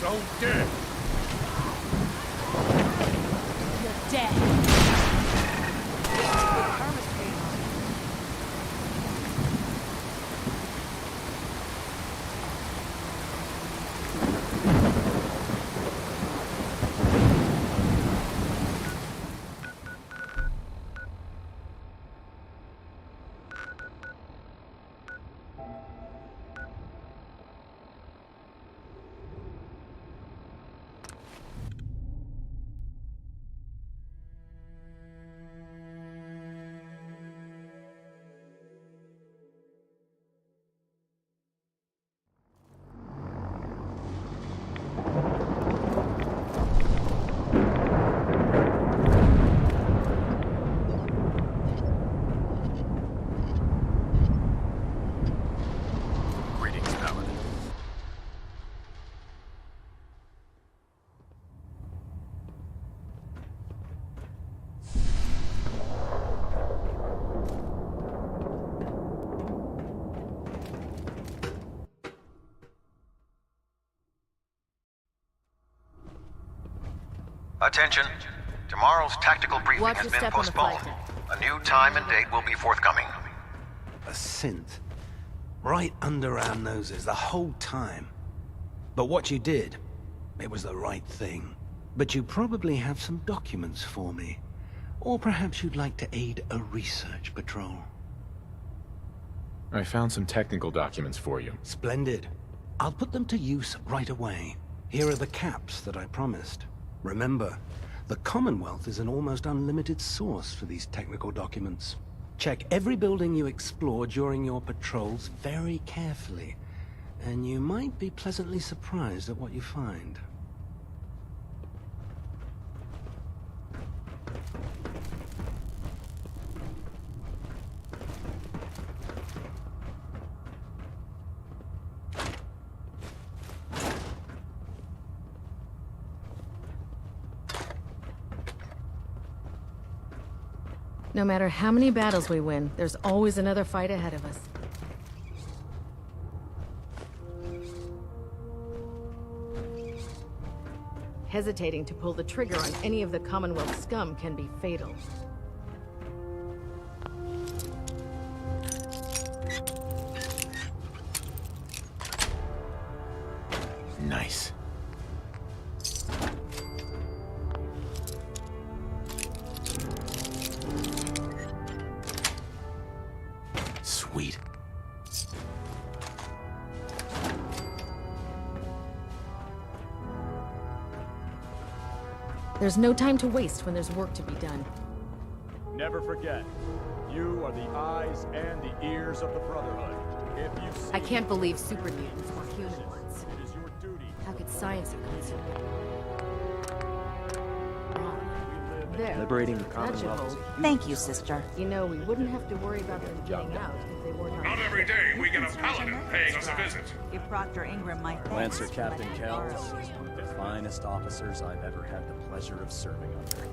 so dead. You're dead. Attention. Tomorrow's tactical briefing Watch has your been step on the postponed. flight deck. A new time and date will be forthcoming. A synth. Right under our noses the whole time. But what you did, it was the right thing. But you probably have some documents for me. Or perhaps you'd like to aid a research patrol. I found some technical documents for you. Splendid. I'll put them to use right away. Here are the caps that I promised. Remember, the Commonwealth is an almost unlimited source for these technical documents. Check every building you explore during your patrols very carefully, and you might be pleasantly surprised at what you find. No matter how many battles we win, there's always another fight ahead of us. Hesitating to pull the trigger on any of the Commonwealth scum can be fatal. Nice. Sweet. There's no time to waste when there's work to be done. Never forget, you are the eyes and the ears of the Brotherhood. If you see I can't believe super mutants were human ones. it is your duty. How could science have gone so wrong? There. Liberating the That should Commonwealth. hold. Thank you, sister. You know, we wouldn't have to worry about them getting out if they weren't Not on. every day we get a paladin paying us a visit. Give Proctor Ingram my thanks. Lancer for Captain letting me borrow Kells, his one of the finest officers I've ever had the pleasure of serving under.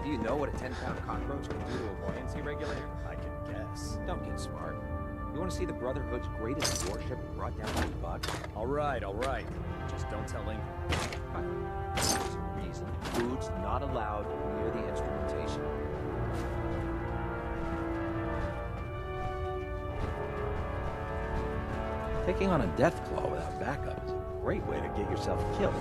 Do you know what a 10-pound cockroach can do to a buoyancy regulator? I can guess. Don't get smart. You want to see the Brotherhood's greatest warship brought down by bugs? All right. Just don't tell Ingram. There's a reason food's not allowed near the instrumentation. Taking on a death claw without backup is a great way to get yourself killed.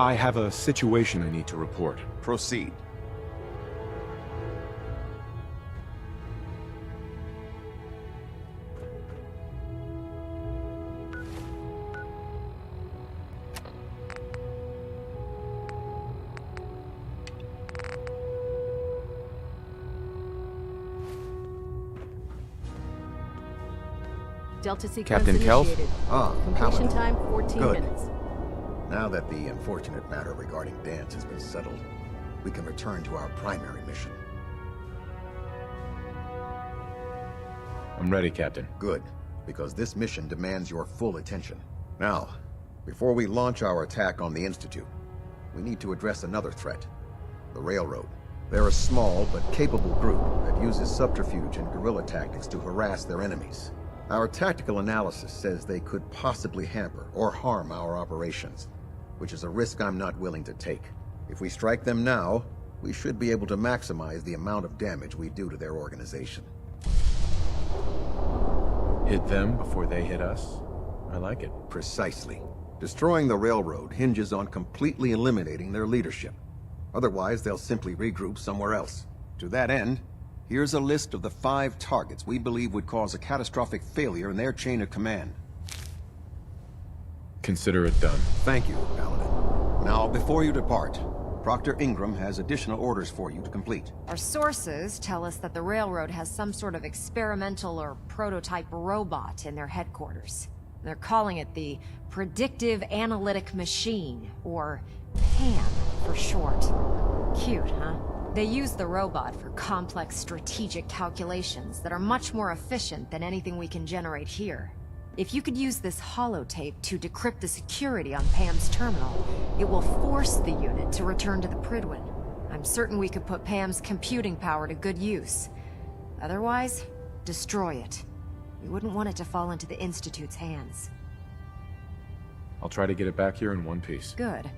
I have a situation I need to report. Proceed. Delta sequence Captain Kelf? initiated. Ah, Completion Paladin. time 14 Good. minutes. Now that the unfortunate matter regarding Dance has been settled, we can return to our primary mission. I'm ready, Captain. Good, because this mission demands your full attention. Now, before we launch our attack on the Institute, we need to address another threat. The Railroad. They're a small but capable group that uses subterfuge and guerrilla tactics to harass their enemies. Our tactical analysis says they could possibly hamper or harm our operations, which is a risk I'm not willing to take. If we strike them now, we should be able to maximize the amount of damage we do to their organization. Hit them before they hit us? I like it. Precisely. Destroying the Railroad hinges on completely eliminating their leadership. Otherwise, they'll simply regroup somewhere else. To that end, here's a list of the 5 targets we believe would cause a catastrophic failure in their chain of command. Consider it done. Thank you, Paladin. Now, before you depart, Proctor Ingram has additional orders for you to complete. Our sources tell us that the Railroad has some sort of experimental or prototype robot in their headquarters. They're calling it the Predictive Analytic Machine, or PAM for short. Cute, huh? They use the robot for complex strategic calculations that are much more efficient than anything we can generate here. If you could use this holotape to decrypt the security on Pam's terminal, it will force the unit to return to the Prydwen. I'm certain we could put Pam's computing power to good use. Otherwise, destroy it. We wouldn't want it to fall into the Institute's hands. I'll try to get it back here in one piece. Good.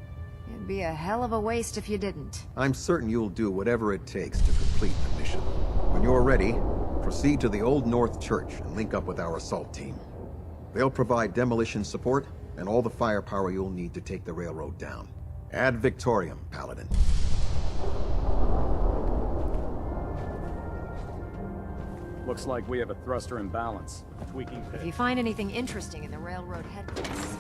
It'd be a hell of a waste if you didn't. I'm certain you'll do whatever it takes to complete the mission. When you're ready, proceed to the Old North Church and link up with our assault team. They'll provide demolition support and all the firepower you'll need to take the railroad down. Ad Victoriam, Paladin. Looks like we have a thruster imbalance. Tweaking If pitch. you find anything interesting in the Railroad headquarters,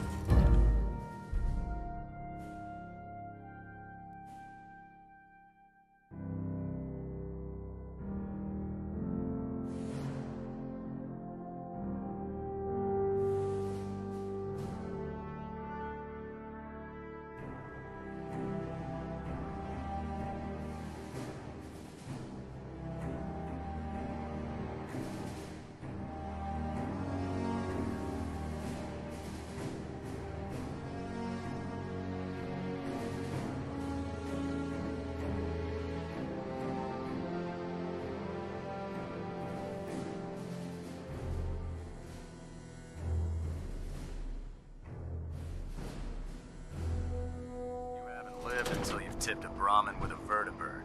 You haven't lived until you've tipped a Brahmin with a vertibird.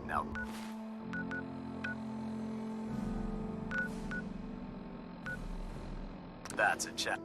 Now... That's a check.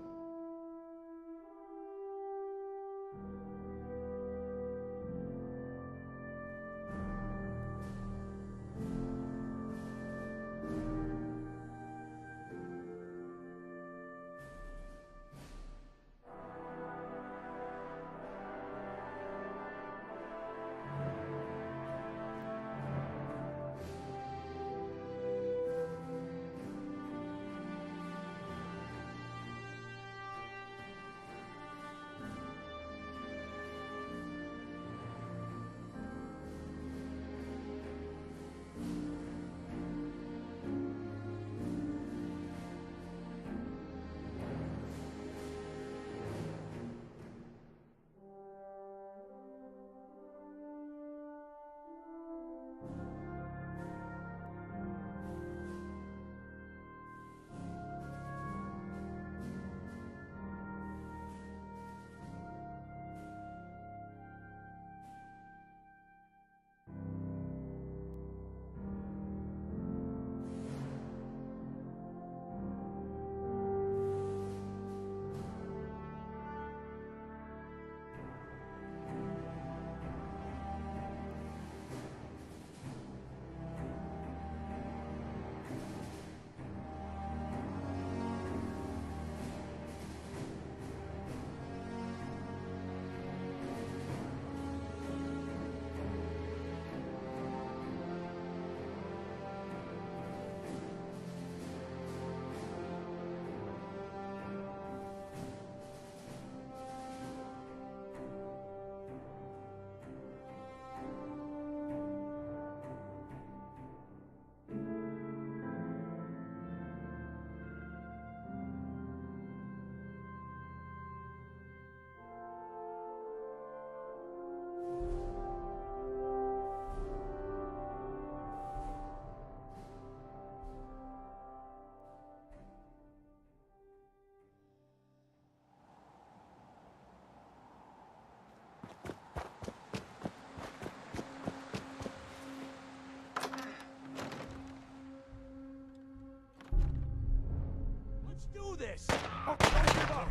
this! Oh, don't give up!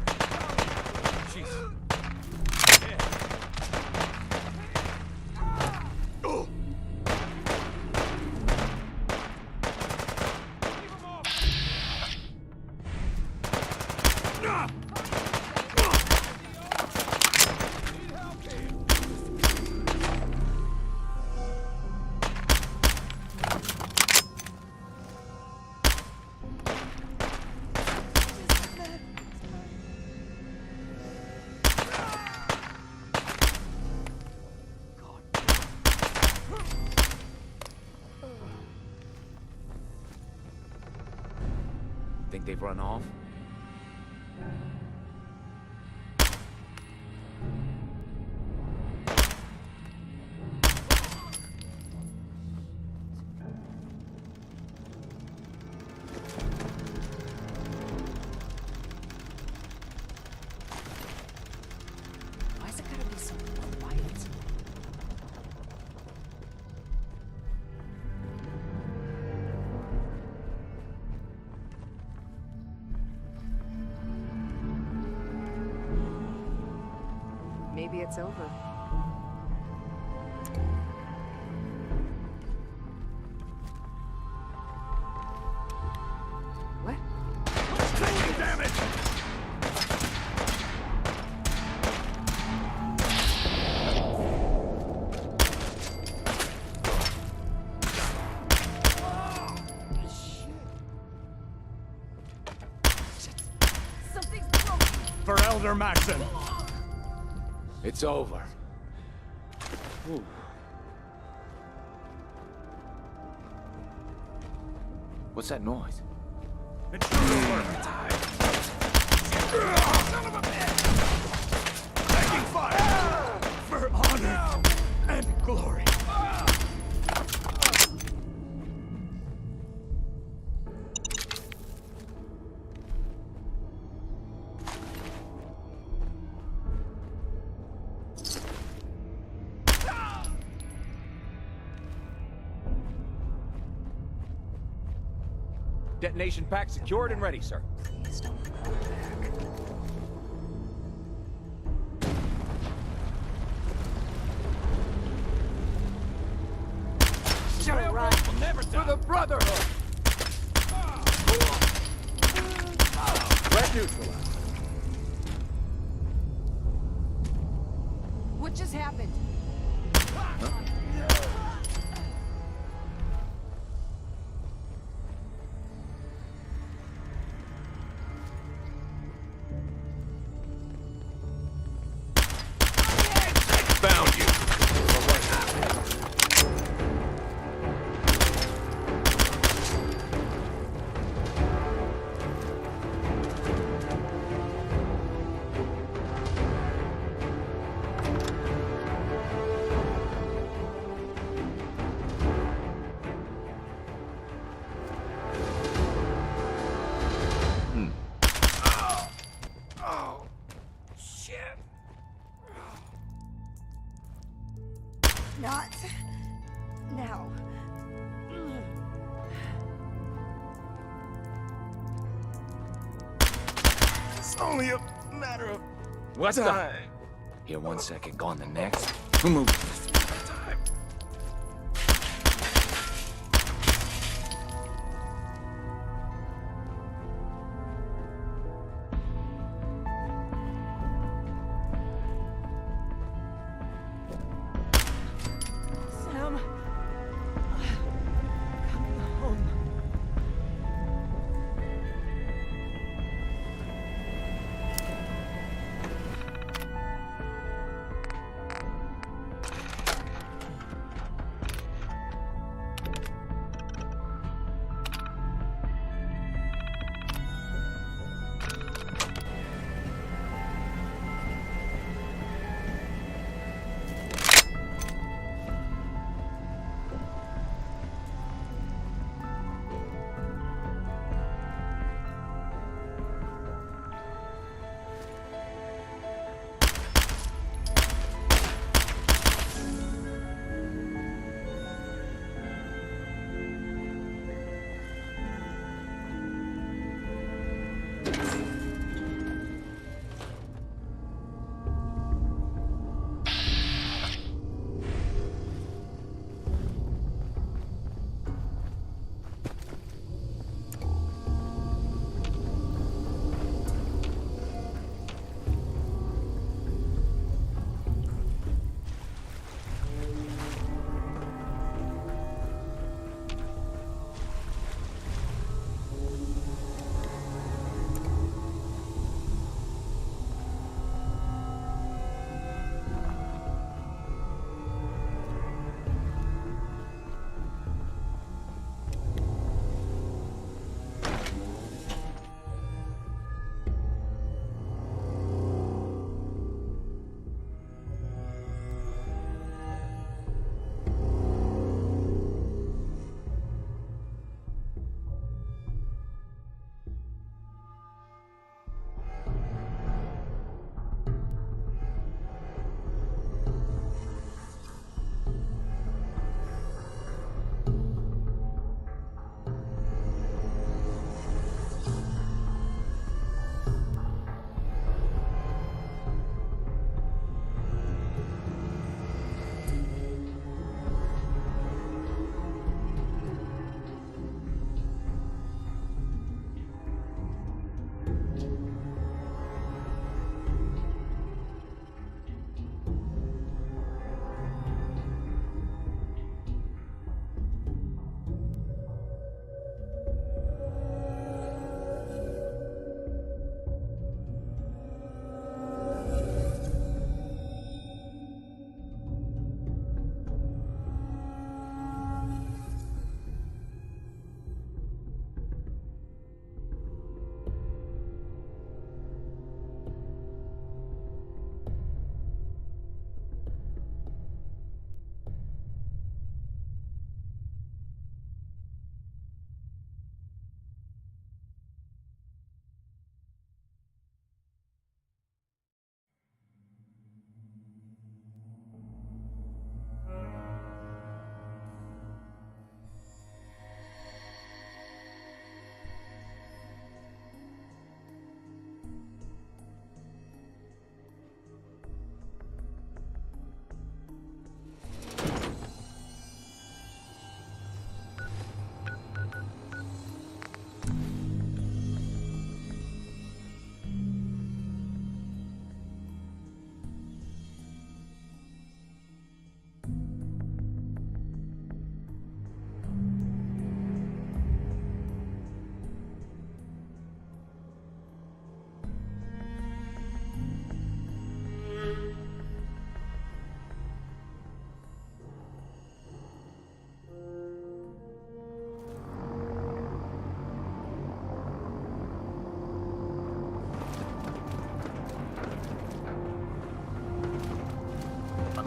Jeez. Think they've run off? Why is it gotta be so quiet? Maybe it's over. What? Taking damage! Something's broken! For Elder Maxson! It's over. Ooh. What's that noise? It's over! Son of a bitch! Taking fire! For honor and glory! Detonation pack secured and ready, sir. Please don't go back. Railroad will never die! For the Brotherhood! Threat neutralized. What just happened? Found you. Not now. It's only a matter of What's time. Here 1 second, gone the next. Who moved? Time. Sam. Come home.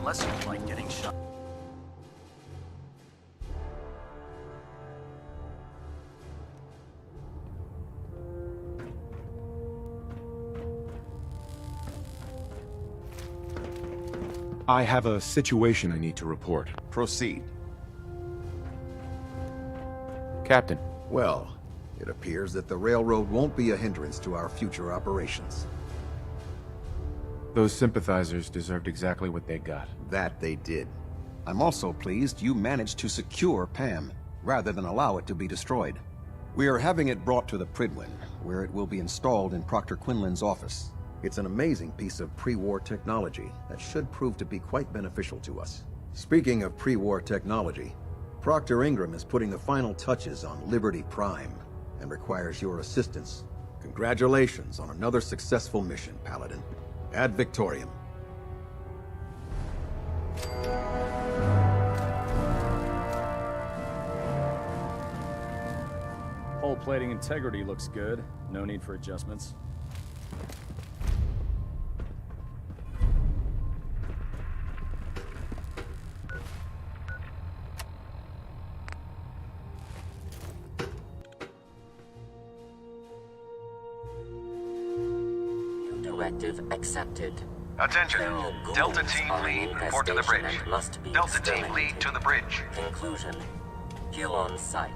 Unless you like getting shot. I have a situation I need to report. Proceed. Captain. Well, it appears that the railroad won't be a hindrance to our future operations. Those sympathizers deserved exactly what they got. That they did. I'm also pleased you managed to secure Pam, rather than allow it to be destroyed. We are having it brought to the Prydwen, where it will be installed in Proctor Quinlan's office. It's an amazing piece of pre-war technology that should prove to be quite beneficial to us. Speaking of pre-war technology, Proctor Ingram is putting the final touches on Liberty Prime and requires your assistance. Congratulations on another successful mission, Paladin. Ad Victoriam. Hull plating integrity looks good. No need for adjustments. Directive accepted. Attention. Delta Team Lead, report to the bridge. Delta Team Lead to the bridge. Conclusion. Kill on sight.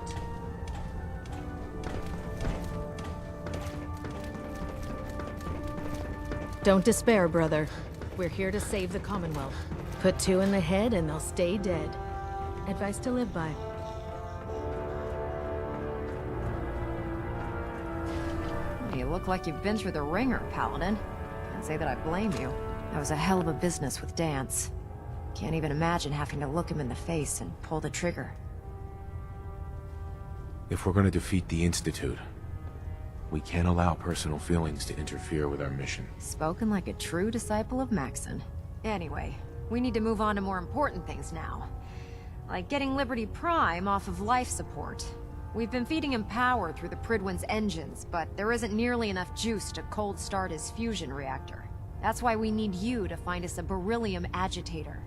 Don't despair, brother. We're here to save the Commonwealth. Put two in the head and they'll stay dead. Advice to live by. You look like you've been through the ringer, Paladin. Can't say that I blame you. That was a hell of a business with Dance. Can't even imagine having to look him in the face and pull the trigger. If we're going to defeat the Institute, we can't allow personal feelings to interfere with our mission. Spoken like a true disciple of Maxon. Anyway, we need to move on to more important things now. Like getting Liberty Prime off of life support. We've been feeding him power through the Prydwen's engines, but there isn't nearly enough juice to cold start his fusion reactor. That's why we need you to find us a beryllium agitator.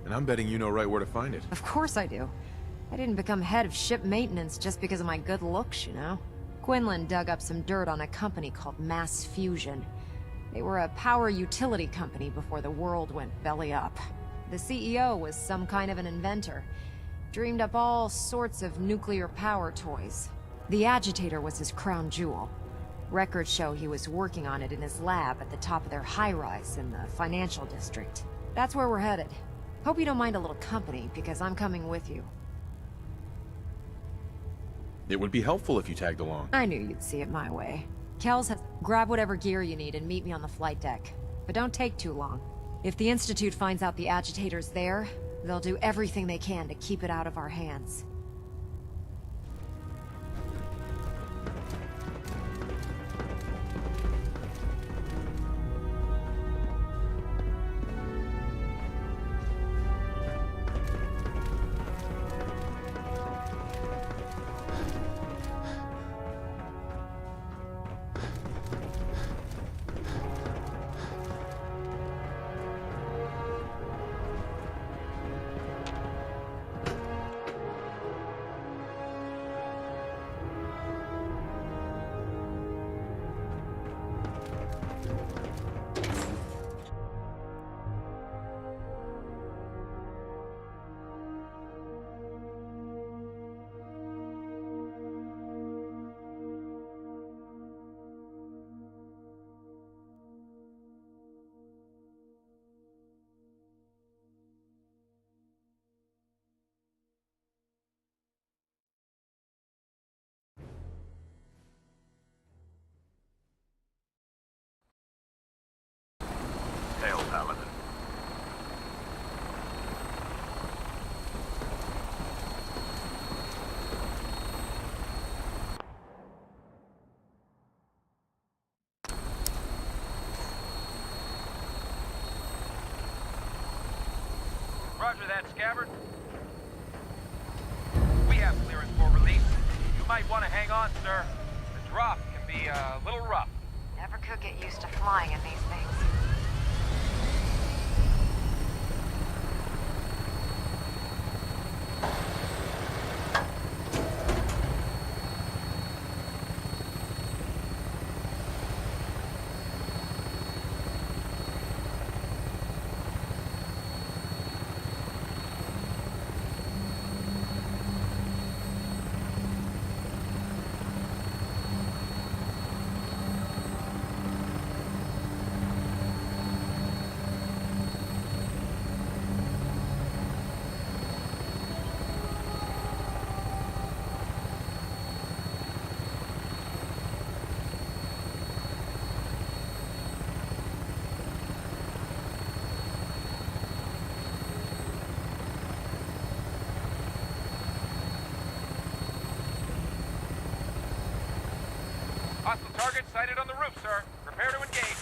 And I'm betting you know right where to find it. Of course I do. I didn't become head of ship maintenance just because of my good looks, you know? Quinlan dug up some dirt on a company called Mass Fusion. They were a power utility company before the world went belly up. The CEO was some kind of an inventor. Dreamed up all sorts of nuclear power toys. The agitator was his crown jewel. Records show he was working on it in his lab at the top of their high-rise in the financial district. That's where we're headed. Hope you don't mind a little company, because I'm coming with you. It would be helpful if you tagged along. I knew you'd see it my way. Kells has... Grab whatever gear you need and meet me on the flight deck. But don't take too long. If the Institute finds out the agitator's there, they'll do everything they can to keep it out of our hands. Hail, Paladin. Roger that, Scabbard. We have clearance for release. You might want to hang on, sir. The drop can be a little rough. Never could get used to flying in these things. Target sighted on the roof, sir. Prepare to engage.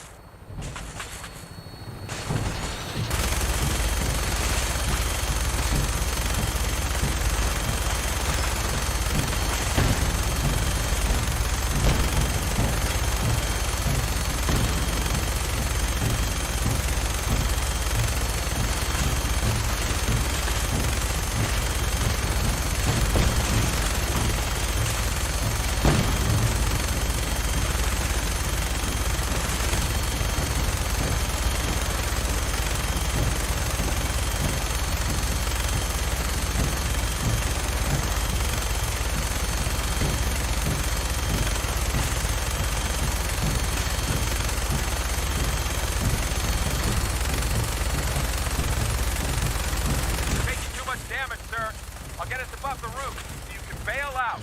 I'll get us above the roof so you can bail out.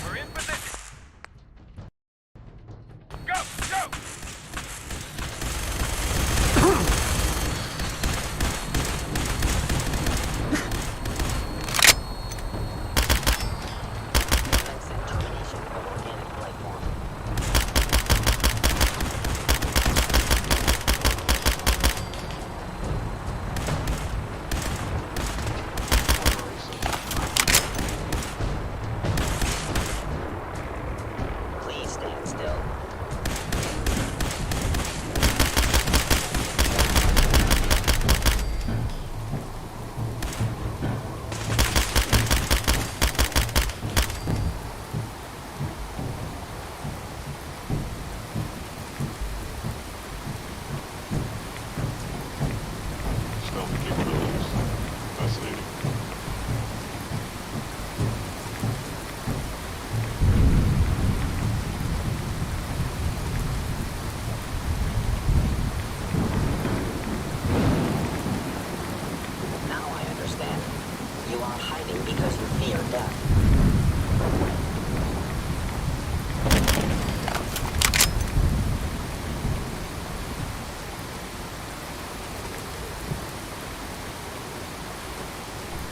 We're in position. Go! Go!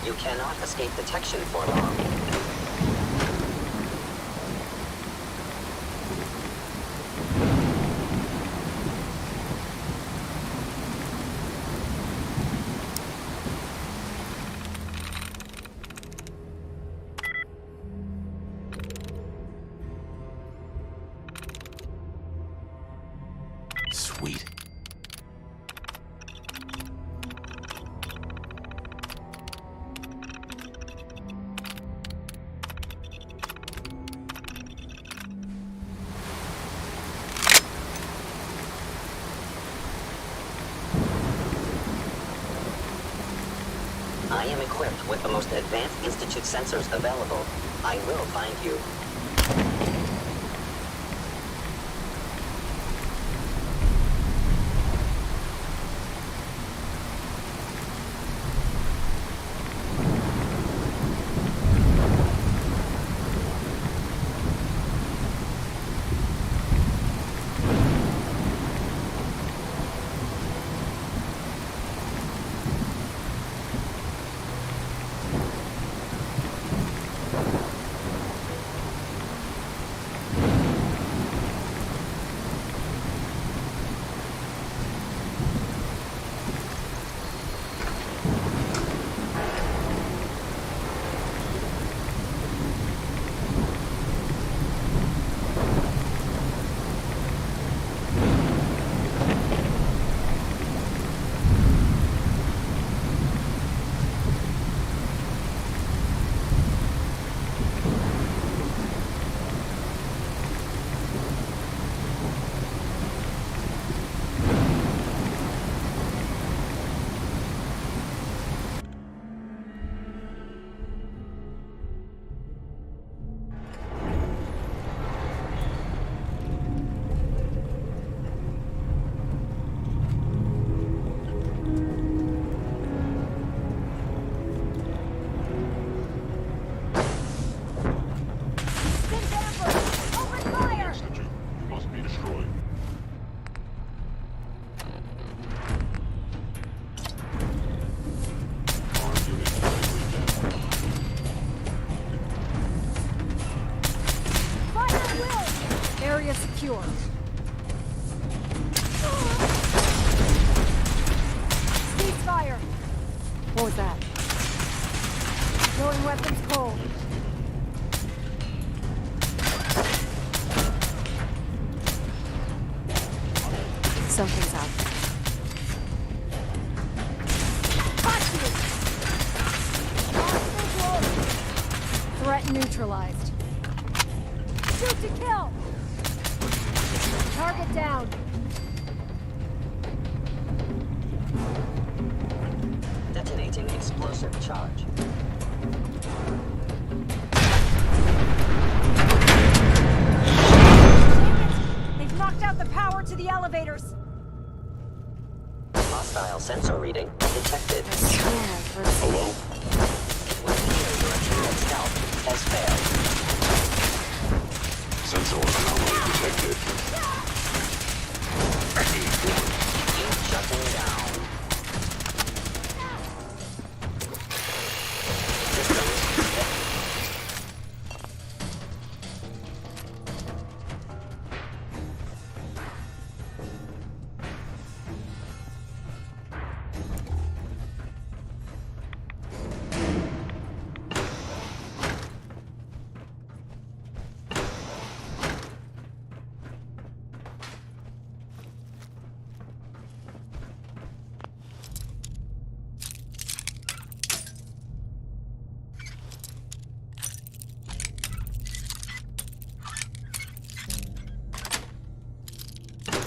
You cannot escape detection for long. Sweet. I am equipped with the most advanced Institute sensors available. I will find you. weapons cold. Something's out. Threat neutralized. Shoot to kill! Target down. Detonating explosive charge. They've knocked out the power to the elevators. Hostile sensor reading detected. Hello? It would appear your attempt at stealth has failed. Sensor anomaly detected. Keep shutting down.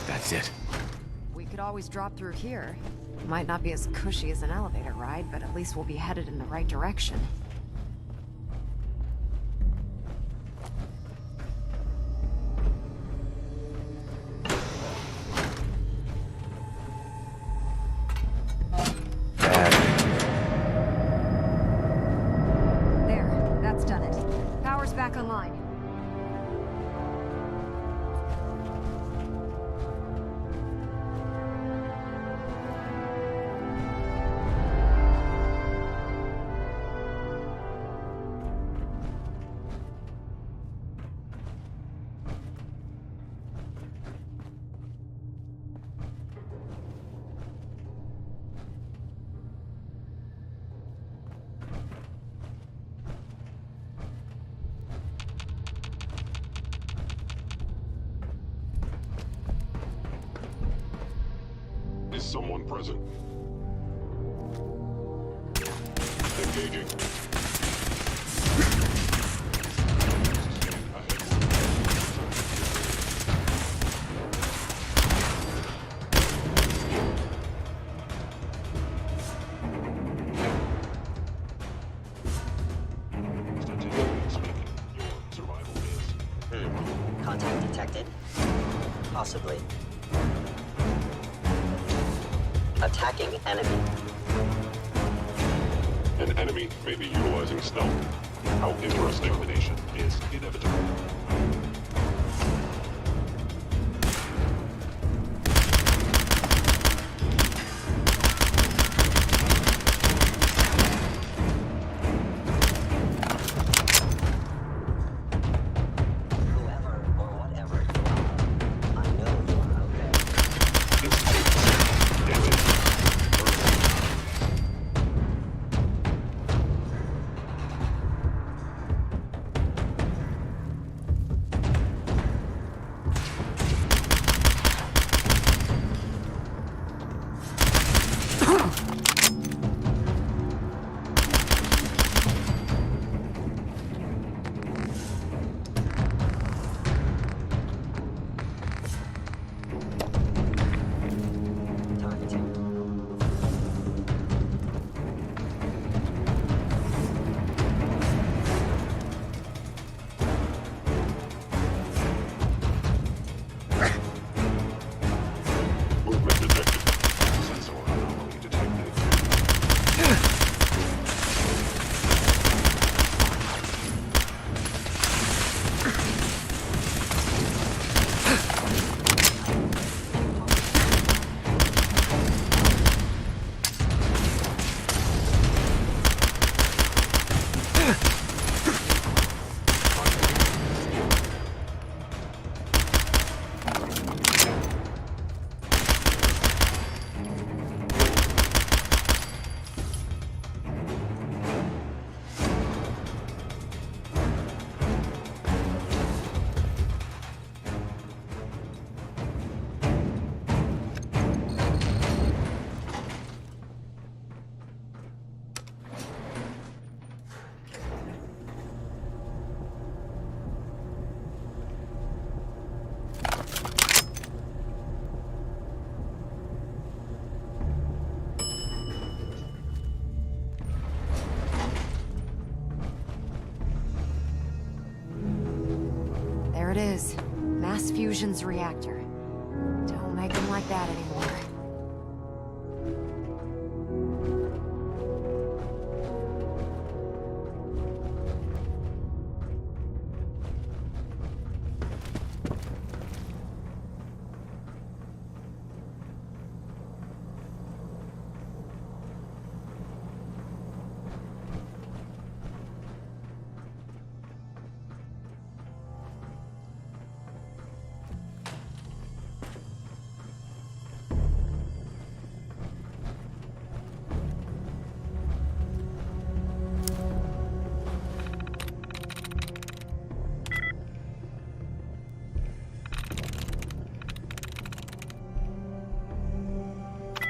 That's it. We could always drop through here. Might not be as cushy as an elevator ride, but at least we'll be headed in the right direction. There, that's done it. Power's back online. Is someone present? Engaging. Contact detected? Possibly. Attacking enemy. An enemy may be utilizing stealth. How interesting. Elimination is inevitable. Whoever or whatever you are, I know you are out there. There it is. Mass Fusion's reactor. Don't make them like that anymore.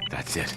That's it.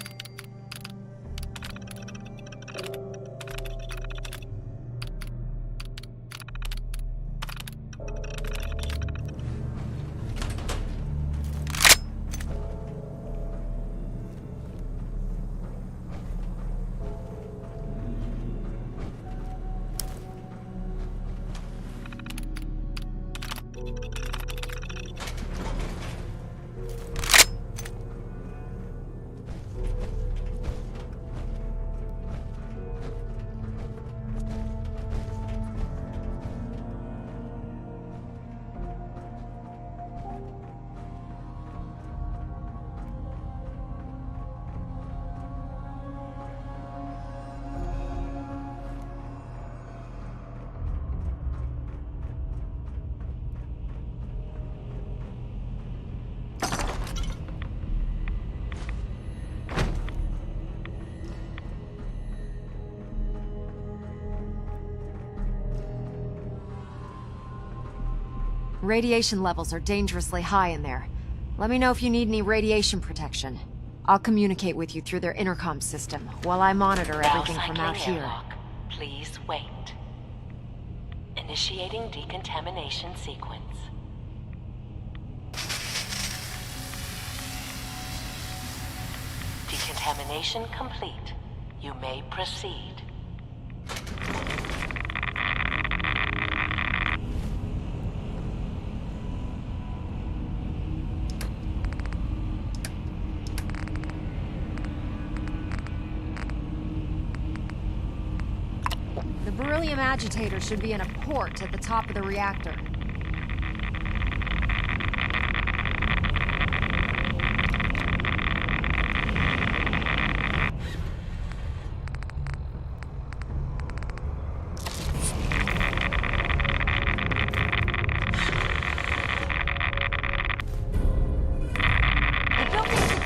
Radiation levels are dangerously high in there. Let me know if you need any radiation protection. I'll communicate with you through their intercom system while I monitor everything from out here. Airlock. Please wait. Initiating decontamination sequence. Decontamination complete. You may proceed. The beryllium agitator should be in a port at the top of the reactor.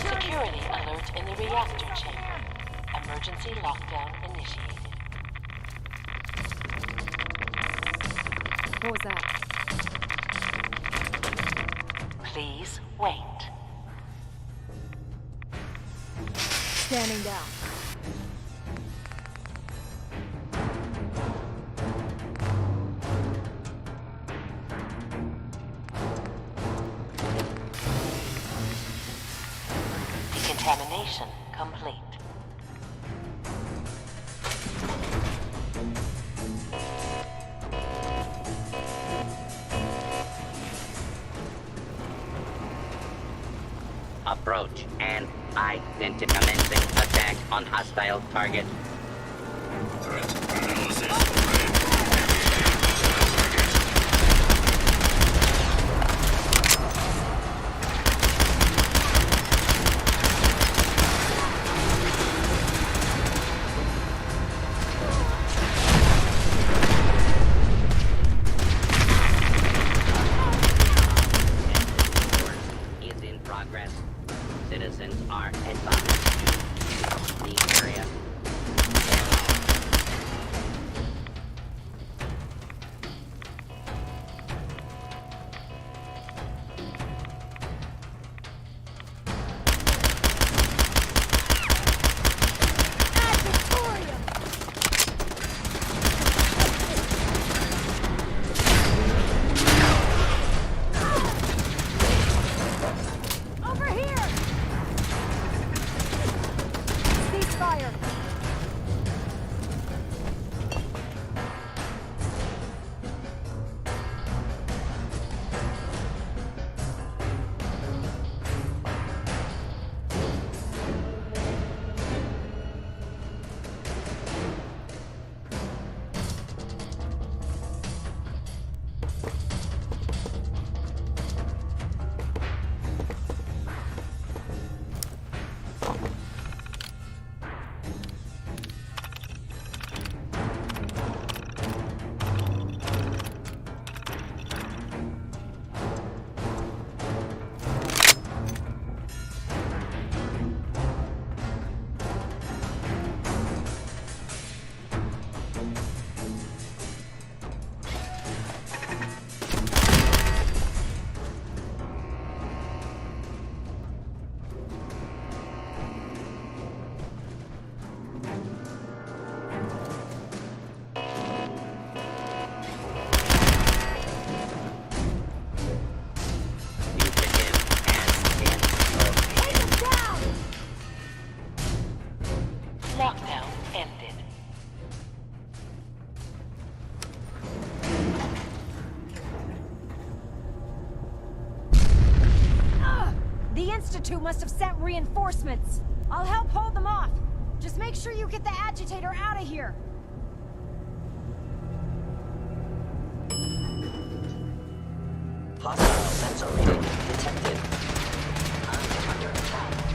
Security alert in the reactor chamber. Emergency lockdown initiated. What was that? Please wait. Standing down. Decontamination complete. Approach and commencing attack on hostile target. Is in progress. Citizens are advised. The area. Over here! Ceasefire! must have sent reinforcements. I'll help hold them off. Just make sure you get the agitator out of here. Hostile sensor reading detected. I'm under attack.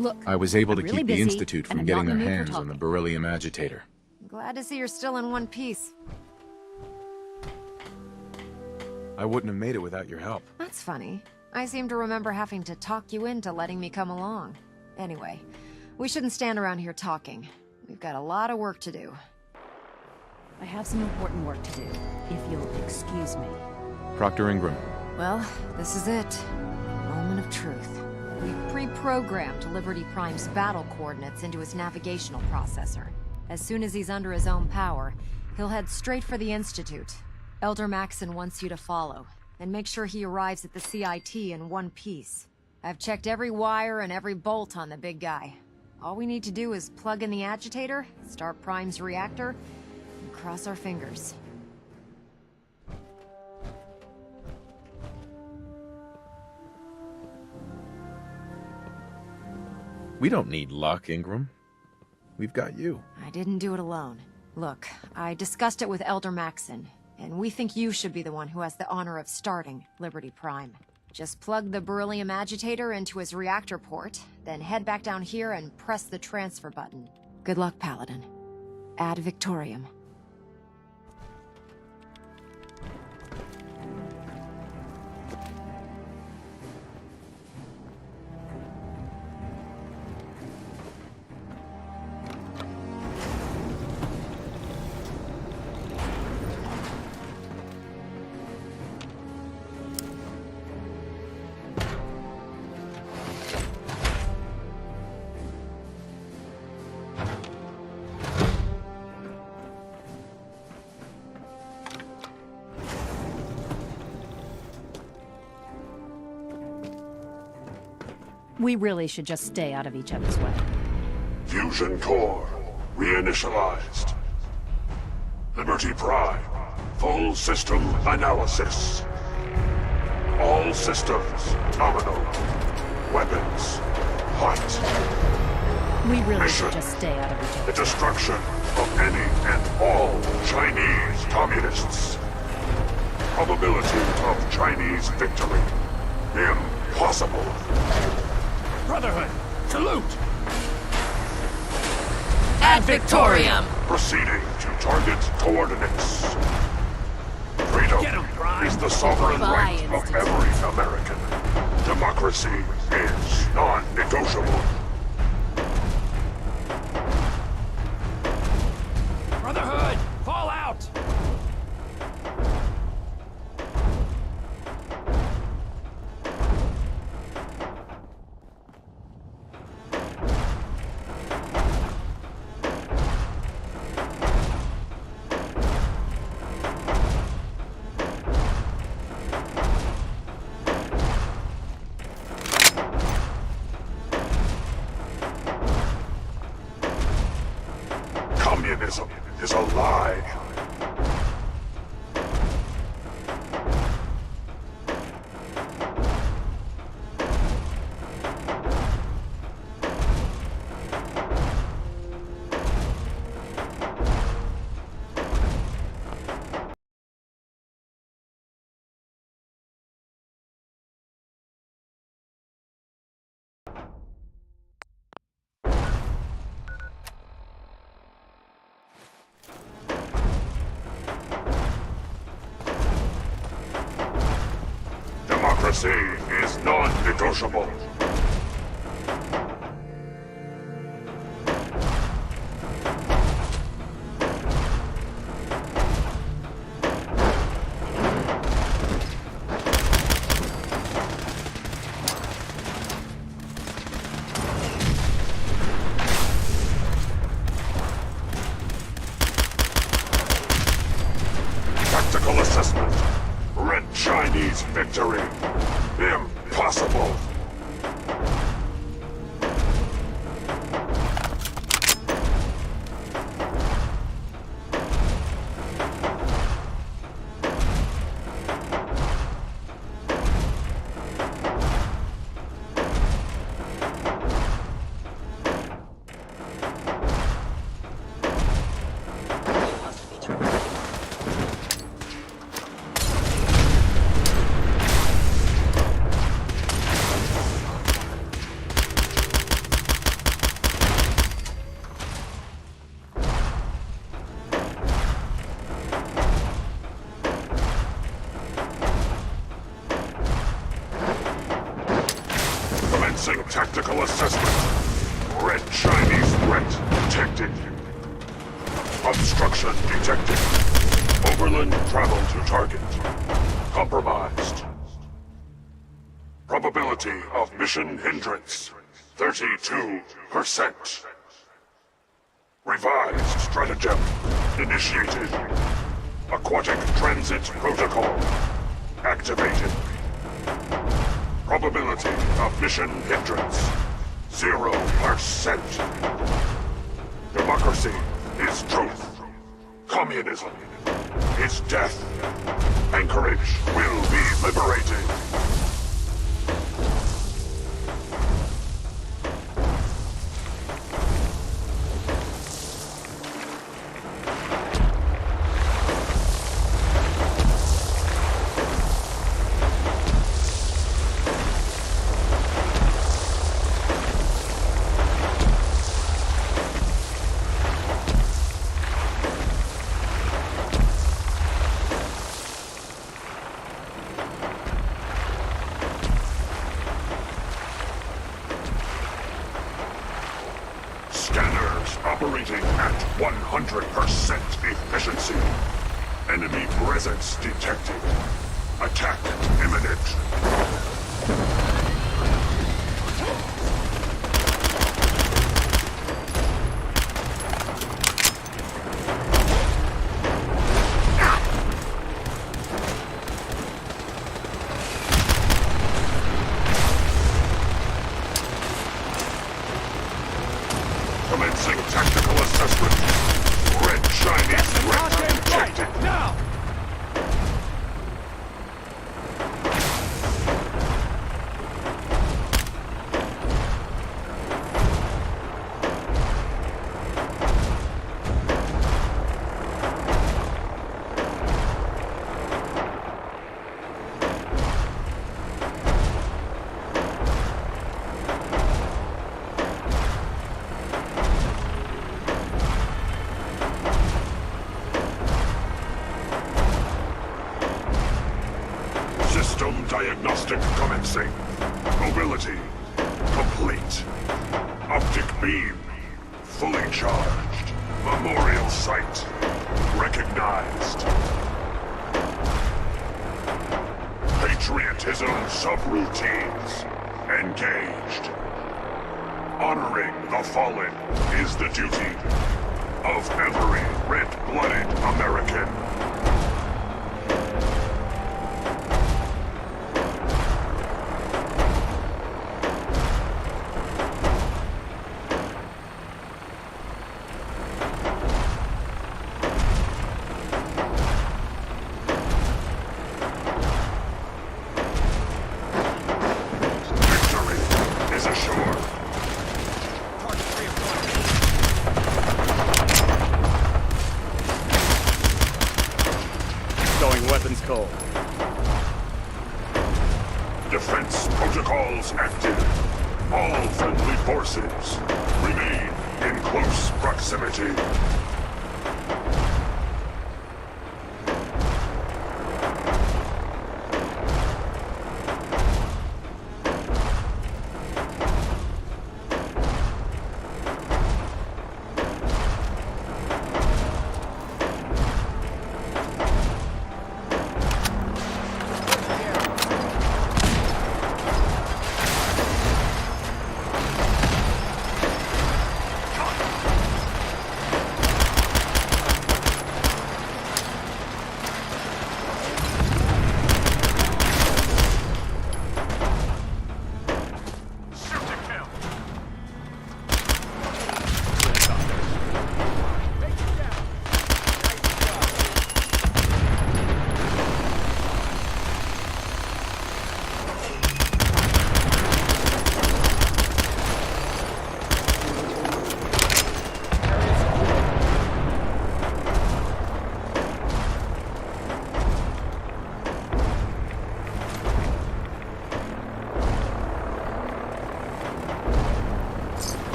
Look, I was able to I'm really keep the busy, Institute and from I'm getting not their in the mood for hands on the talking. beryllium agitator. Glad to see you're still in one piece. I wouldn't have made it without your help. That's funny. I seem to remember having to talk you into letting me come along. Anyway, we shouldn't stand around here talking. We've got a lot of work to do. I have some important work to do, if you'll excuse me. Proctor Ingram. Well, this is it. Moment of truth. We pre-programmed Liberty Prime's battle coordinates into his navigational processor. As soon as he's under his own power, he'll head straight for the Institute. Elder Maxson wants you to follow, and make sure he arrives at the CIT in one piece. I've checked every wire and every bolt on the big guy. All we need to do is plug in the agitator, start Prime's reactor, and cross our fingers. We don't need luck, Ingram. We've got you. I didn't do it alone. Look, I discussed it with Elder Maxson, and we think you should be the one who has the honor of starting Liberty Prime. Just plug the beryllium agitator into his reactor port, then head back down here and press the transfer button. Good luck, Paladin. Ad Victoriam. We really should just stay out of each other's way. Fusion core reinitialized. Liberty Prime, full system analysis. All systems nominal. Weapons hot. We really Mission: should just stay out of each the other's destruction of any and all Chinese communists. Probability of Chinese victory: impossible. Brotherhood, salute! Ad Victoriam! Proceeding to target coordinates. Freedom Get 'em, Prime. is the sovereign Goodbye, right of Institute. every American. Democracy is non-negotiable. Brotherhood, fall out! Communism is a lie. Democracy is non-negotiable. Tactical assessment. Red Chinese victory. Impossible. tactical assessment. Red Chinese threat detected. Obstruction detected. Overland travel to target. Compromised. Probability of mission hindrance, 32%. Revised stratagem initiated. Aquatic transit protocol activated. Probability of mission hindrance, 0%. Democracy is truth. Communism is death. Anchorage will be liberated. Operating at 100% efficiency. Enemy presence detected. Attack imminent. Commencing tactical assessment. Red Chinese threat detected. Now! System diagnostic commencing. Mobility complete. Optic beam fully charged. Memorial site recognized. Patriotism subroutines engaged. Honoring the fallen is the duty of every red-blooded American. Weapons cold. Defense protocols active. All friendly forces remain in close proximity.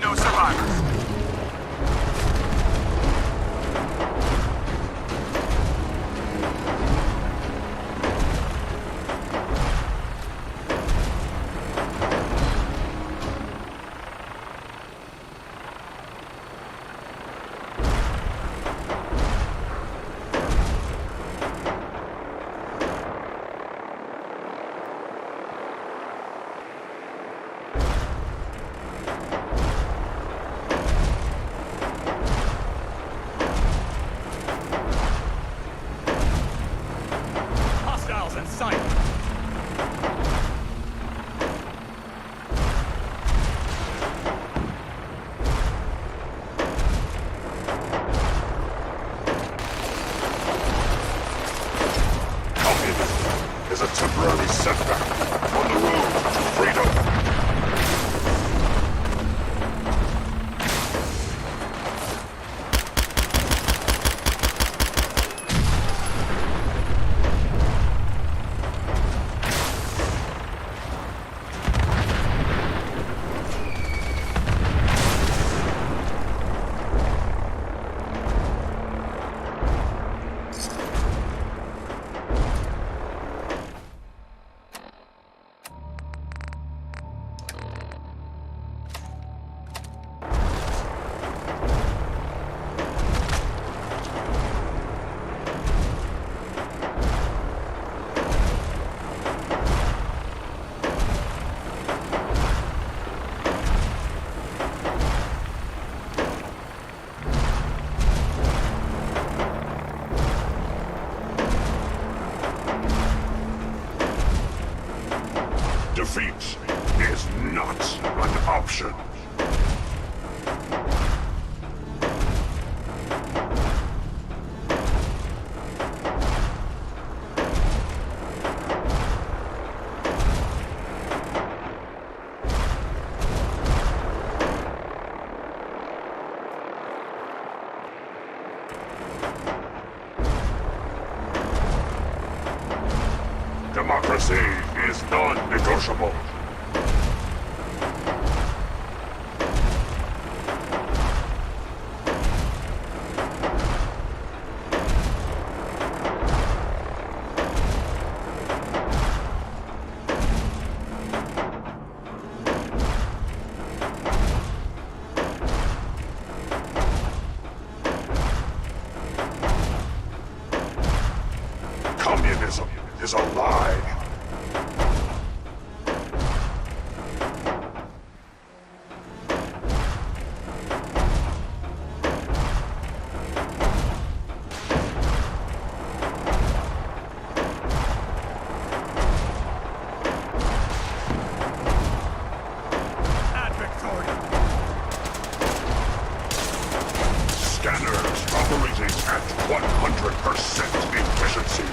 no survivors. Hostiles in sight. Communism is a temporary setback on the road to freedom. Defeat is not an option. Democracy is non-negotiable. Communism is a lie. Scanners operating at 100% efficiency.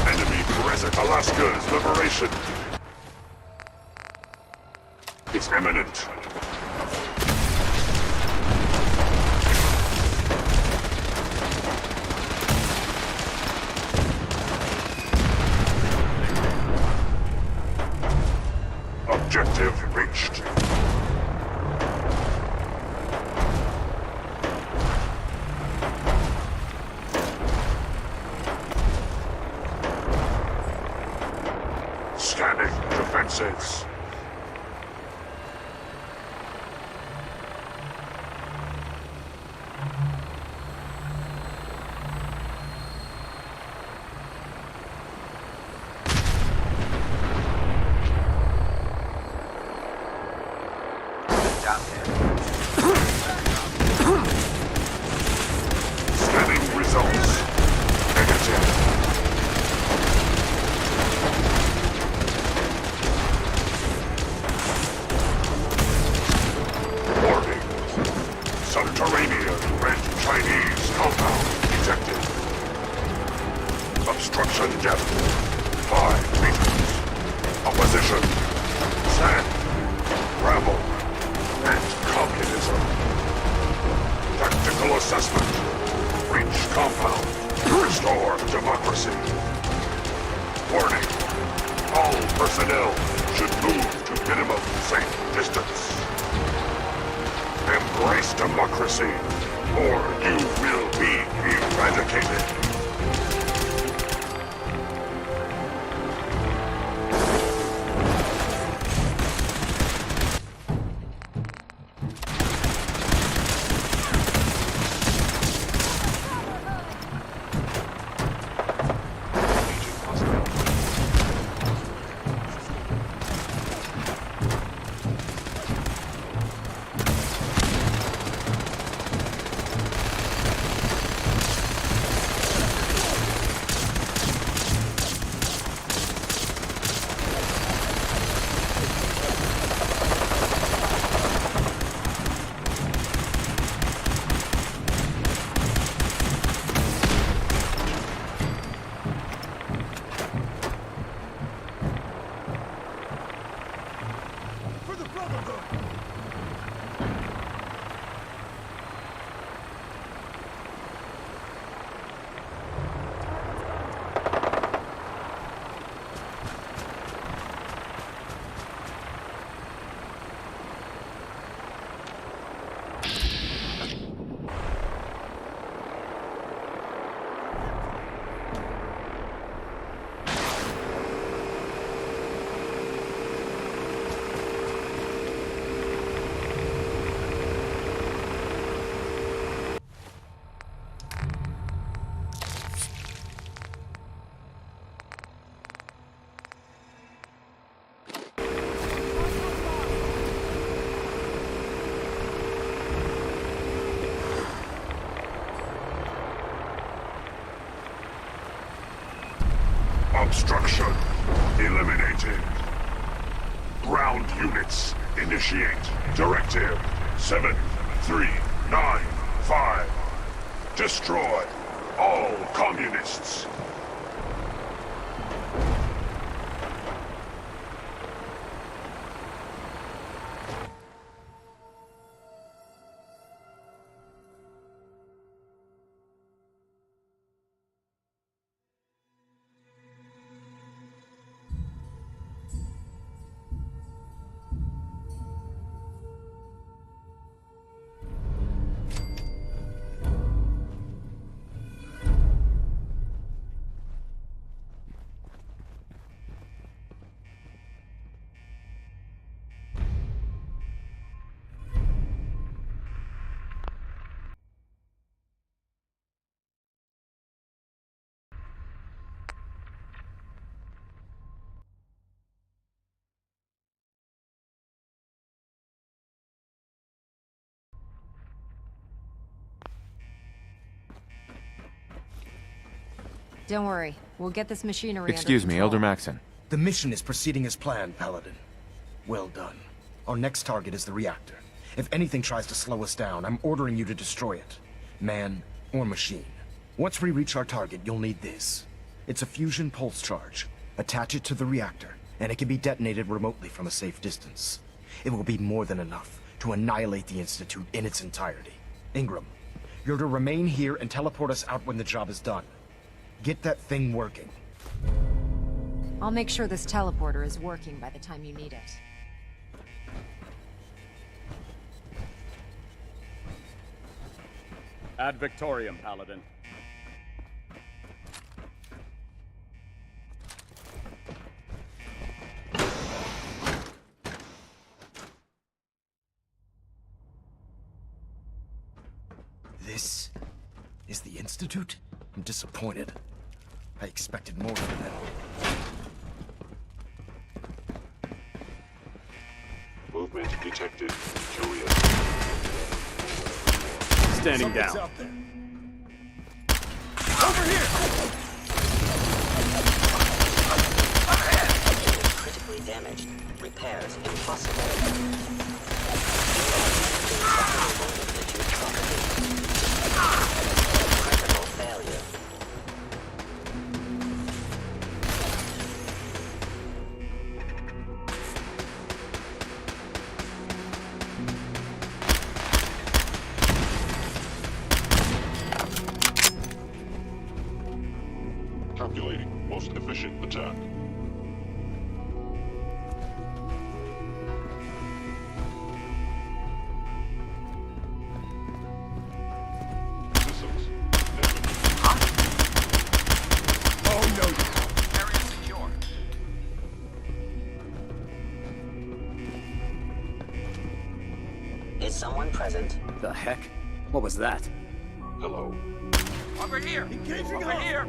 Enemy present. Alaska's liberation is imminent. Objective reached. Scanning defenses. Scanning results. Negative. Warning. Subterranean red Chinese compound detected. Obstruction depth 5 meters. Opposition. Sand. Gravel. And communism. Tactical assessment. Breach compound. Restore democracy. Warning. All personnel should move to minimum safe distance. Embrace democracy, or you will be eradicated. Obstruction eliminated. Ground units initiate. Directive 7395. Destroy all communists. Don't worry, we'll get this machinery Excuse me, Elder Maxson. The mission is proceeding as planned, Paladin. Well done. Our next target is the reactor. If anything tries to slow us down, I'm ordering you to destroy it. Man or machine. Once we reach our target, you'll need this. It's a fusion pulse charge. Attach it to the reactor, and it can be detonated remotely from a safe distance. It will be more than enough to annihilate the Institute in its entirety. Ingram, you're to remain here and teleport us out when the job is done. Get that thing working. I'll make sure this teleporter is working by the time you need it. Ad Victorium, Paladin. This is the Institute? I'm disappointed. I expected more from them. Movement detected. Curious. Standing down. Out there. Over here! Critically damaged. Repairs impossible. Critical failure. Calculating most efficient attack. Is someone present? The heck? What was that? Hello. Over here! Over here!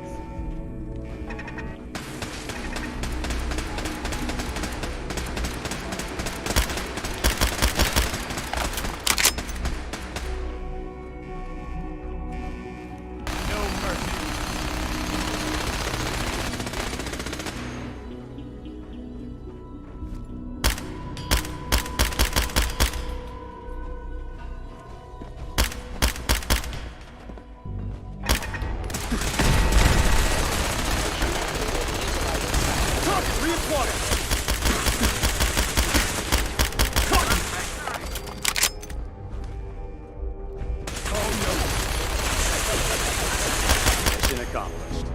Mission accomplished.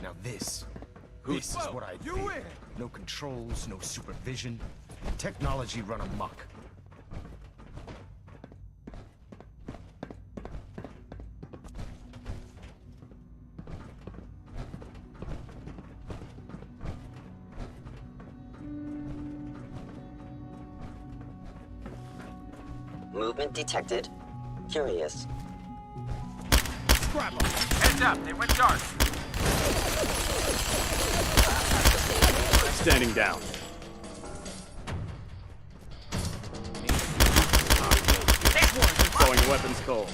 Now this is what I fear. No controls, no supervision. Technology run amok. Movement detected. Curious. Scrap 'em. Heads up, they went dark. Standing down. Going weapons cold.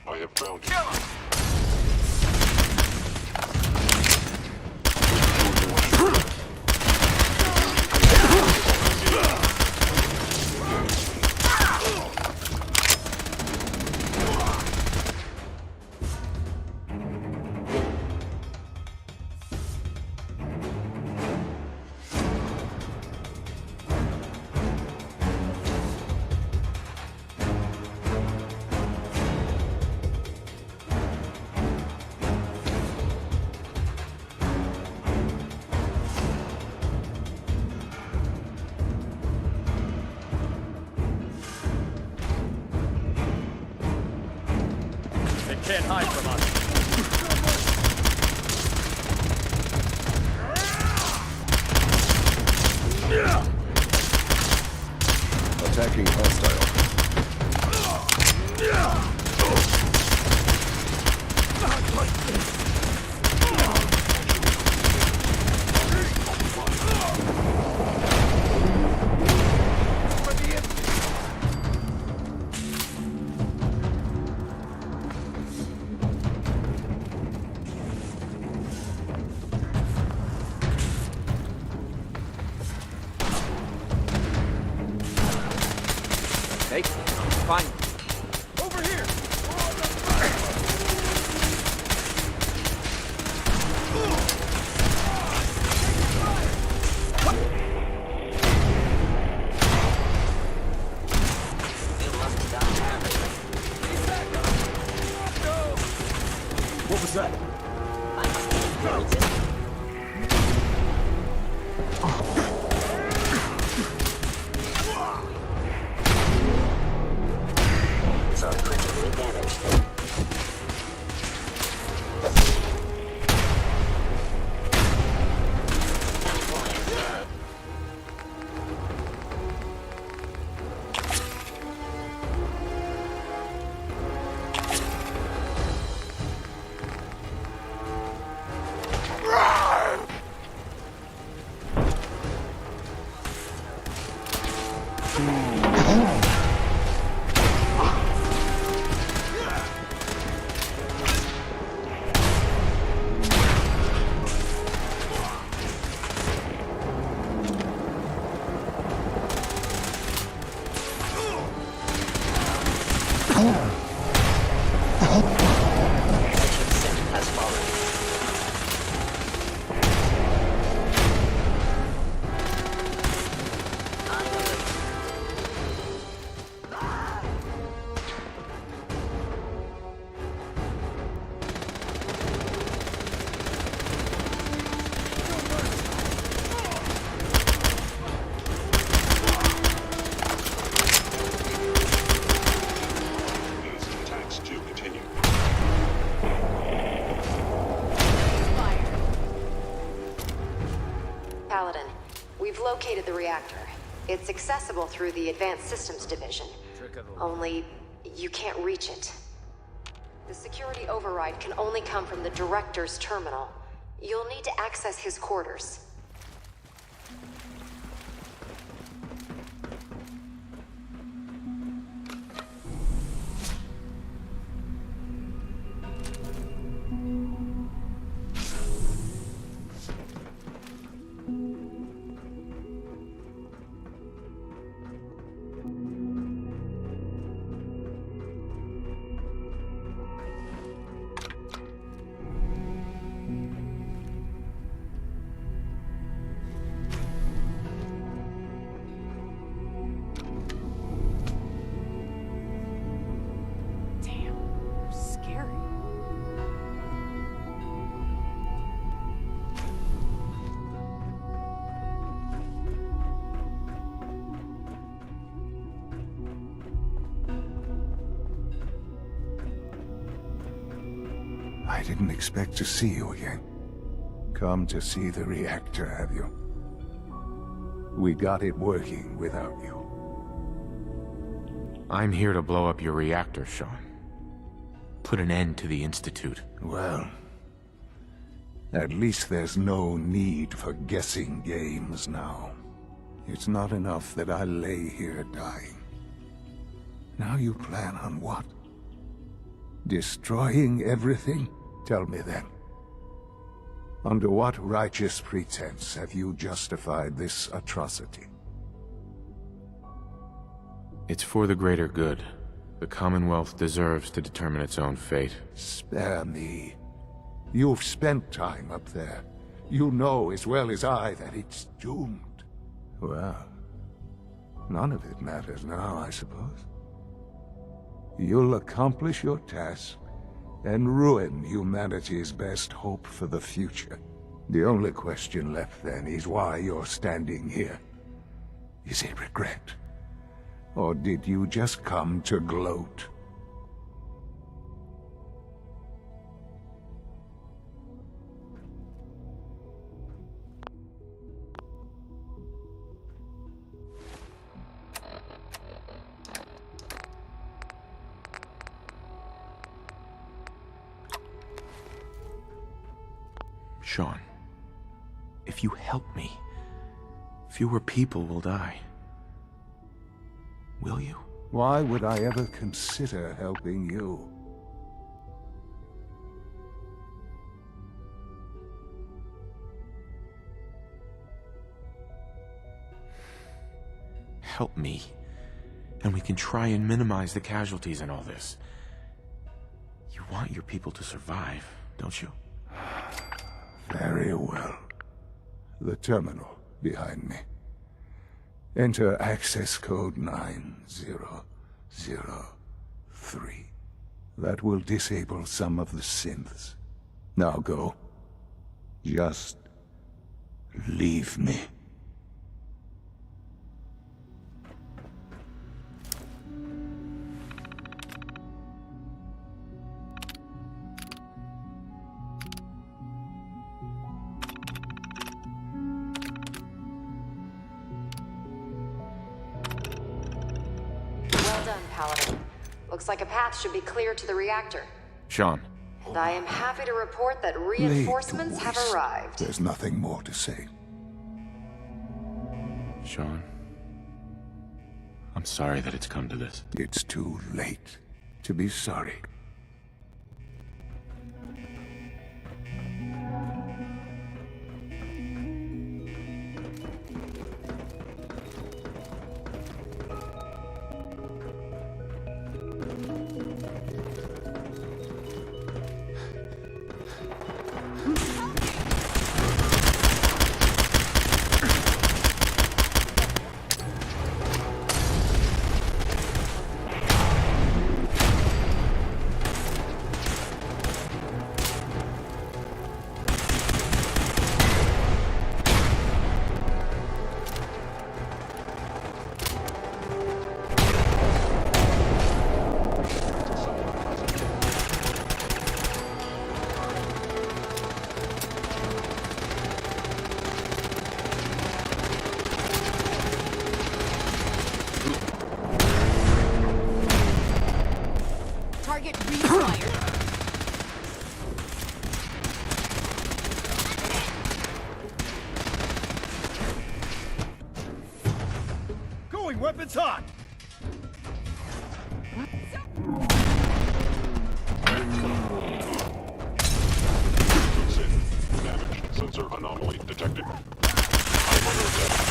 I have found you. Kill 'em! Can't hide from us. Attacking hostile. Hey, fine. Over here! What was that? Has fallen. Attacks to continue. Paladin, we've located the reactor. It's accessible through the Advanced Systems Division. Only, you can't reach it. The security override can only come from the Director's terminal. You'll need to access his quarters. I didn't expect to see you again. Come to see the reactor, have you? We got it working without you. I'm here to blow up your reactor, Sean. Put an end to the Institute. Well, at least there's no need for guessing games now. It's not enough that I lay here dying. Now you plan on what? Destroying everything? Tell me then. Under what righteous pretense have you justified this atrocity? It's for the greater good. The Commonwealth deserves to determine its own fate. Spare me. You've spent time up there. You know as well as I that it's doomed. Well, none of it matters now, I suppose. You'll accomplish your task and ruin humanity's best hope for the future. The only question left then is why you're standing here. Is it regret? Or did you just come to gloat? Sean, if you help me, fewer people will die. Will you? Why would I ever consider helping you? Help me, and we can try and minimize the casualties in all this. You want your people to survive, don't you? Very well. The terminal behind me. Enter access code 9003. That will disable some of the synths. Now go. Just leave me. Paladin. Looks like a path should be clear to the reactor. Sean. And I am happy to report that reinforcements have arrived. There's nothing more to say. Sean. I'm sorry that it's come to this. It's too late to be sorry. Target refired. Going weapons hot! Damage. Sensor anomaly detected. I'm under attack.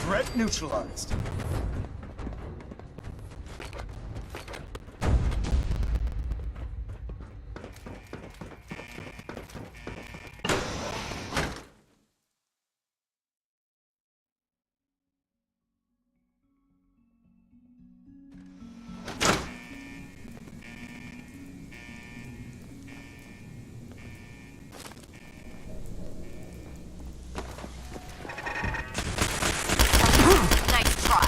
Threat neutralized. Nice try.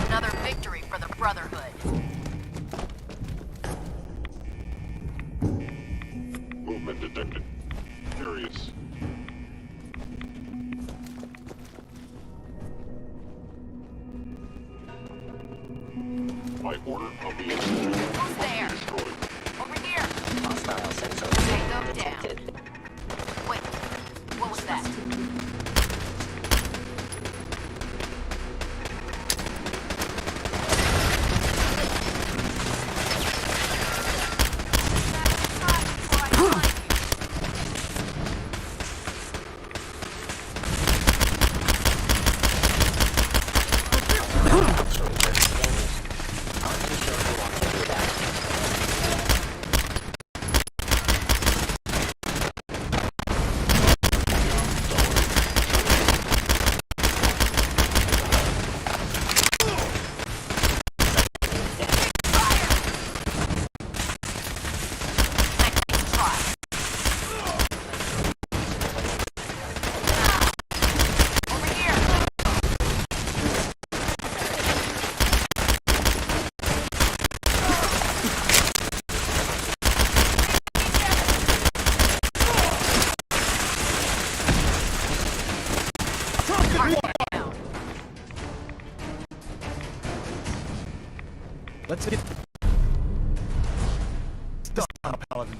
Another victory for the Brotherhood. Movement detected. Curious. By order of the Institute. Who's there? Destroyed. Over here. Hostile sensor Take them down. detected. Wait, what was that? Let's get... Stop, Paladin.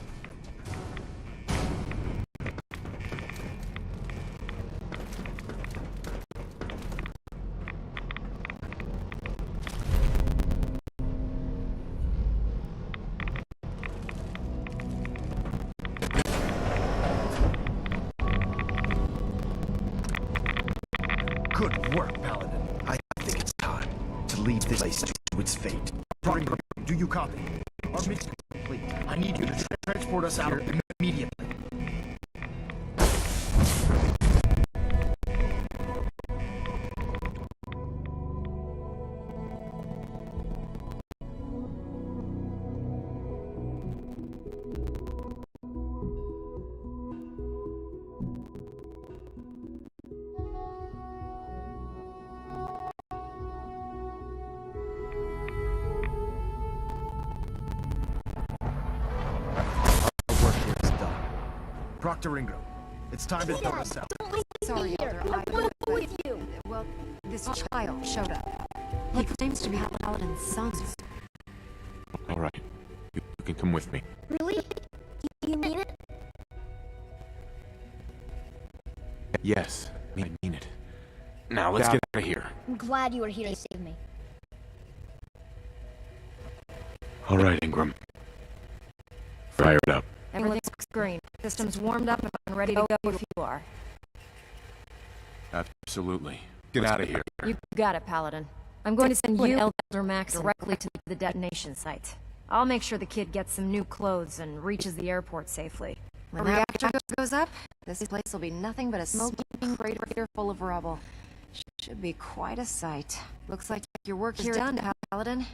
Good work, Paladin. I think it's time to leave this place to its fate. Do you copy? Our mission is complete. I need you to transport us out immediately. Proctor Ingram, it's time to throw us out. Sorry, Elder. I want to go with you. Well, this child showed up. He claims to be Paladin's son. All right. You can come with me. Really? Do you mean it? Yes, I mean it. Now let's get out of here. I'm glad you were here to save me. All right, Ingram. Fire it up. Everything's green. System's warmed up and ready to go if you are. Absolutely. Get out of here. You got it, Paladin. I'm going to send you and Elder Max directly to the detonation site. I'll make sure the kid gets some new clothes and reaches the airport safely. When the reactor goes up, this place will be nothing but a smoking crater full of rubble. Should be quite a sight. Looks like your work here is done, Paladin.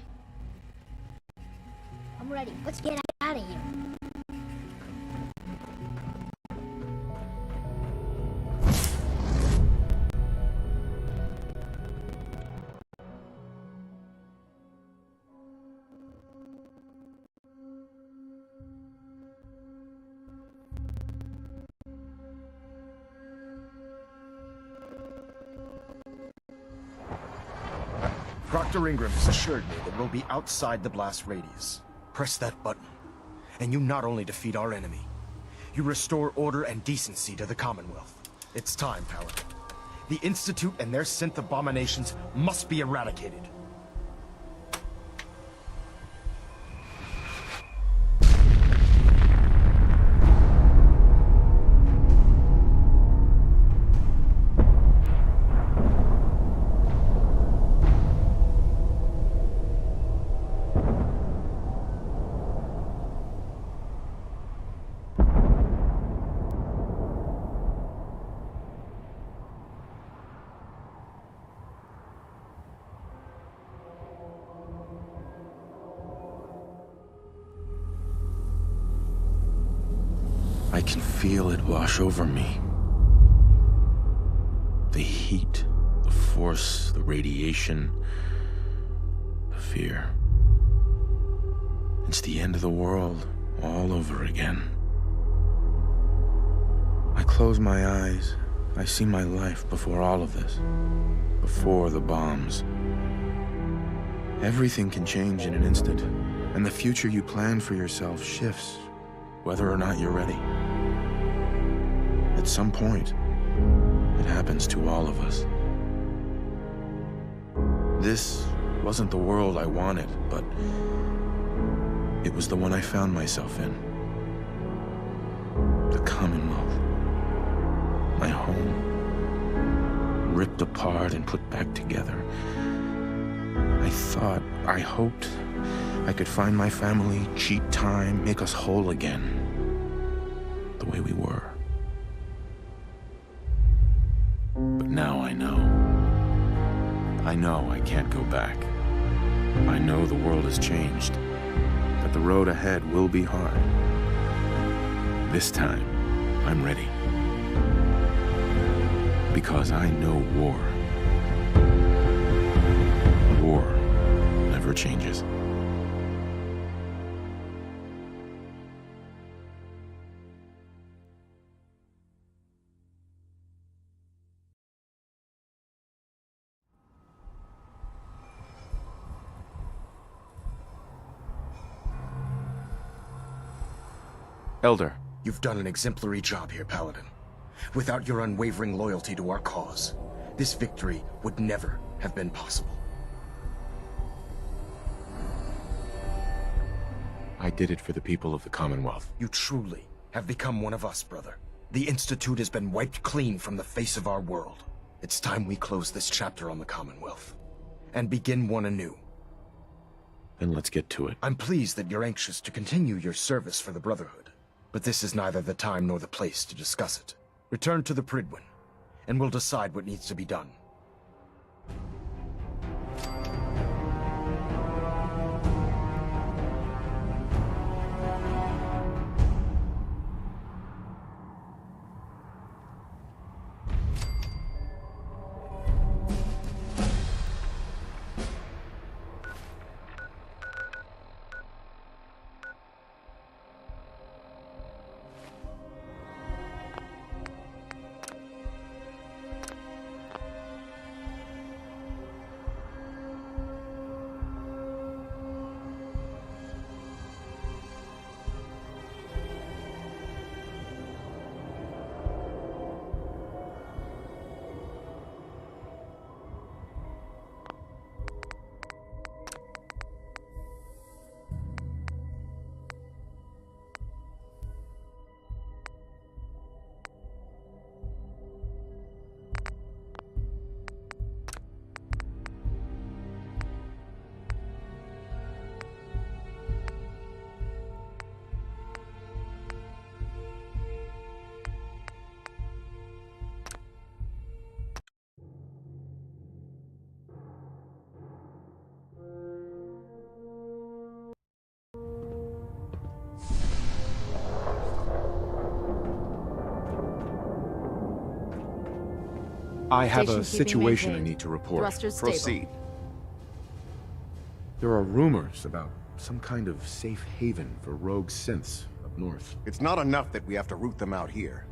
I'm ready. Let's get out of here. Dr. Ingram has assured me that we'll be outside the blast radius. Press that button, and you not only defeat our enemy, you restore order and decency to the Commonwealth. It's time, Paladin. The Institute and their synth abominations must be eradicated. I can feel it wash over me. The heat, the force, the radiation, the fear. It's the end of the world all over again. I close my eyes. I see my life before all of this. Before the bombs. Everything can change in an instant, and the future you plan for yourself shifts, whether or not you're ready. At some point, it happens to all of us. This wasn't the world I wanted, but it was the one I found myself in. The Commonwealth. My home. Ripped apart and put back together. I hoped I could find my family, cheat time, make us whole again. The way we were. But now I know. I know I can't go back. I know the world has changed. That the road ahead will be hard. This time, I'm ready. Because I know war. War never changes. Elder. You've done an exemplary job here, Paladin. Without your unwavering loyalty to our cause, this victory would never have been possible. I did it for the people of the Commonwealth. You truly have become one of us, brother. The Institute has been wiped clean from the face of our world. It's time we close this chapter on the Commonwealth and begin one anew. Then let's get to it. I'm pleased that you're anxious to continue your service for the Brotherhood, but this is neither the time nor the place to discuss it. Return to the Prydwen, and we'll decide what needs to be done. I have a Station keeping situation I maintained. need to report. Thrusters stable. Proceed. There are rumors about some kind of safe haven for rogue synths up north. It's not enough that we have to root them out here.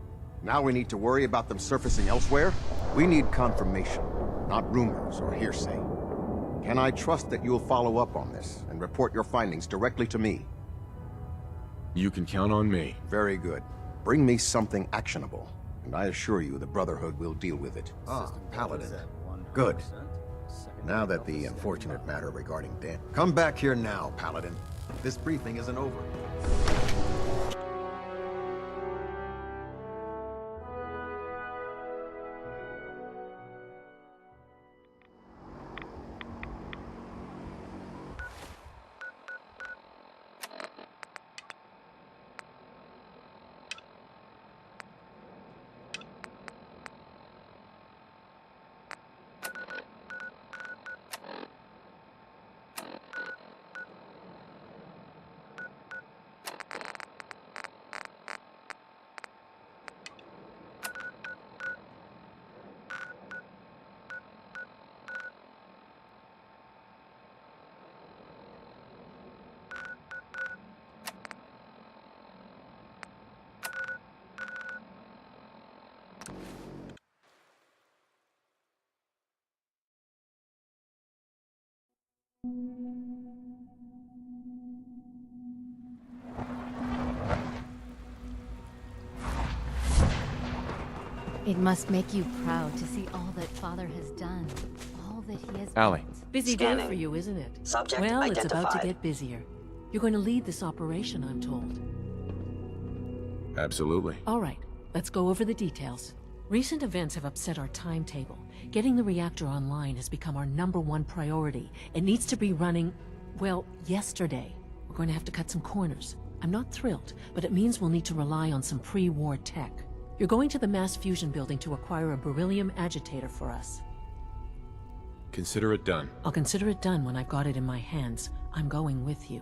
Now we need to worry about them surfacing elsewhere? We need confirmation, not rumors or hearsay. Can I trust that you'll follow up on this and report your findings directly to me? You can count on me. Very good. Bring me something actionable, and I assure you the Brotherhood will deal with it. Ah, Paladin. Good. Now that the unfortunate matter regarding Dan... Come back here now, Paladin. This briefing isn't over. It must make you proud to see all that Father has done. All that he has Allie. Busy day for you, isn't it? Subject well, it's about to identified. get busier. You're going to lead this operation, I'm told. Absolutely. All right, let's go over the details. Recent events have upset our timetable. Getting the reactor online has become our #1 priority. It needs to be running, well, yesterday. We're going to have to cut some corners. I'm not thrilled, but it means we'll need to rely on some pre-war tech. You're going to the mass fusion building to acquire a beryllium agitator for us. Consider it done. I'll consider it done when I've got it in my hands. I'm going with you.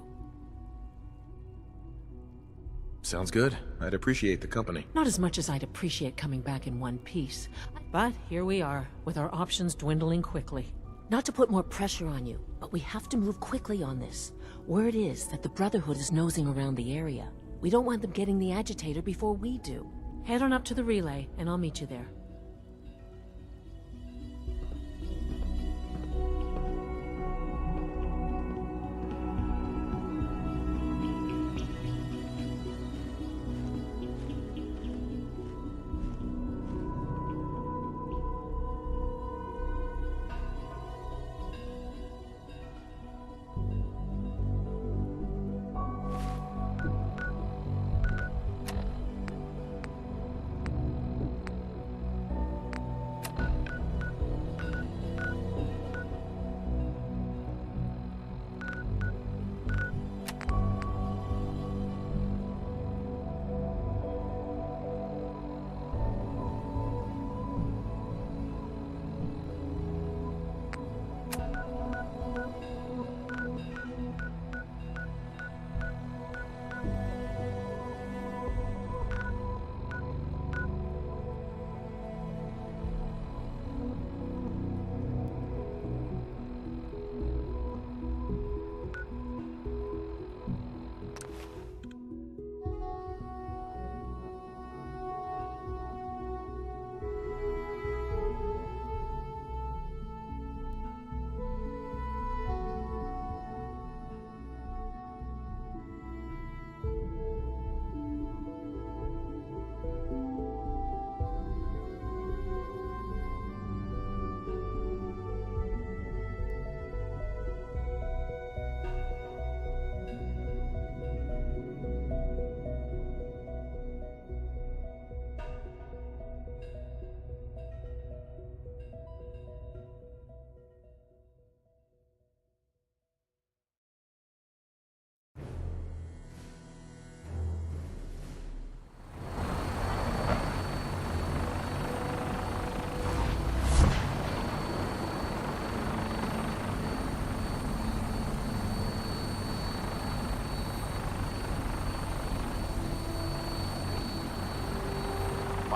Sounds good. I'd appreciate the company. Not as much as I'd appreciate coming back in one piece. But here we are, with our options dwindling quickly. Not to put more pressure on you, but we have to move quickly on this. Word is that the Brotherhood is nosing around the area. We don't want them getting the agitator before we do. Head on up to the relay, and I'll meet you there.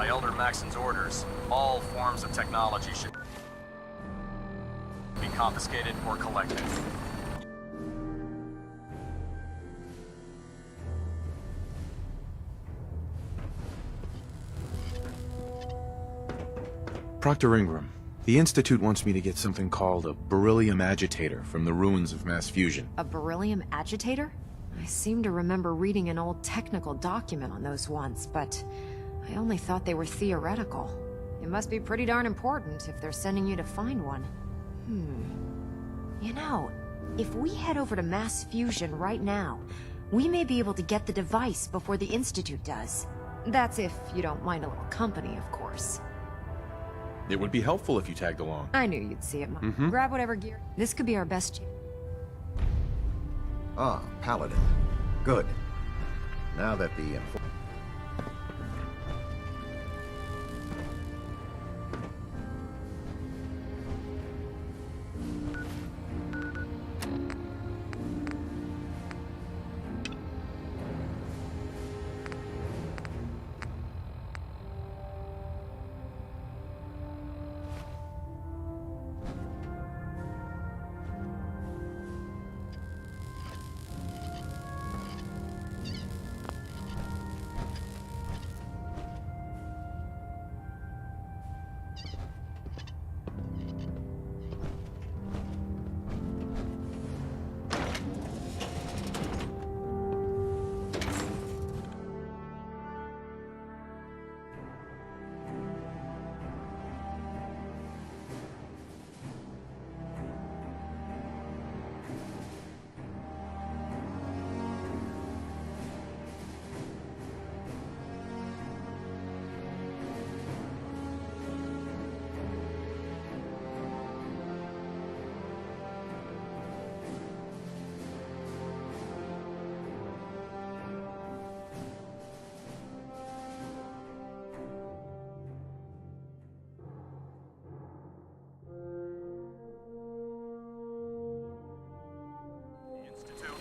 By Elder Maxon's orders, all forms of technology should be confiscated or collected. Proctor Ingram, the Institute wants me to get something called a beryllium agitator from the ruins of mass fusion. A beryllium agitator? I seem to remember reading an old technical document on those once, but I only thought they were theoretical. It must be pretty darn important if they're sending you to find one. You know, if we head over to mass fusion right now, we may be able to get the device before the Institute does. That's if you don't mind a little company, of course. It would be helpful if you tagged along. I knew you'd see it, Mom. Grab whatever gear. This could be our best chance. Ah, Paladin. Good. Now that the...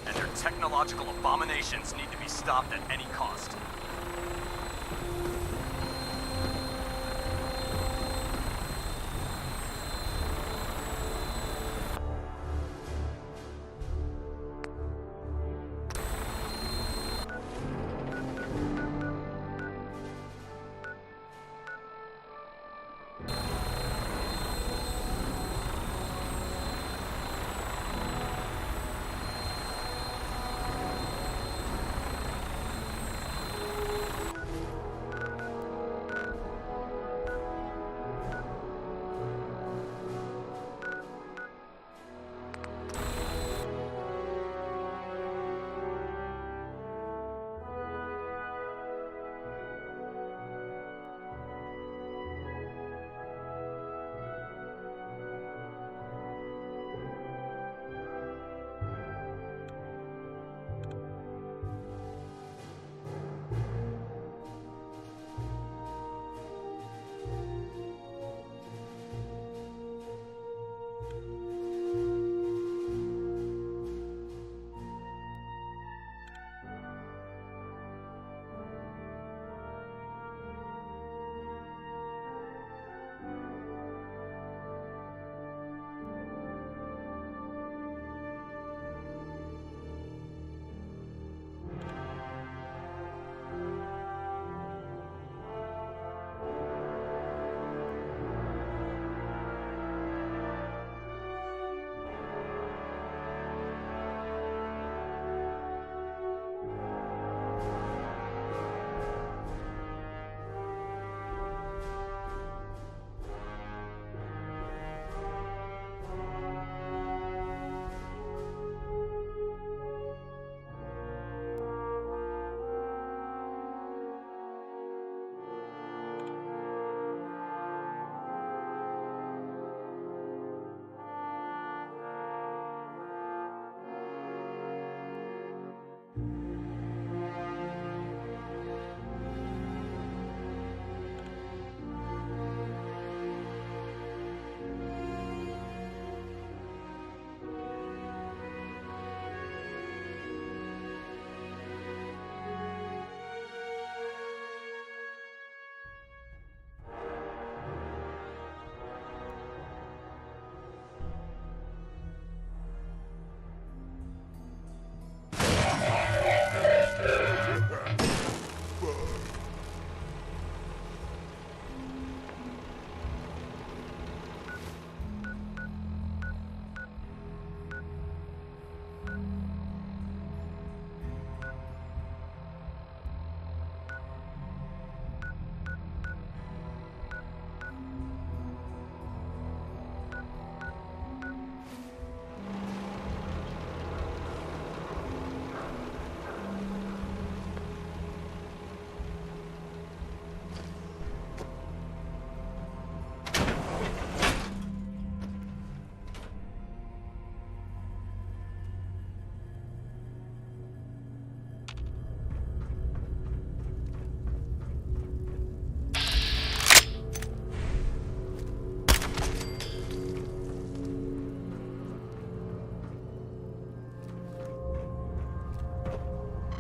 And their technological abominations need to be stopped at any cost.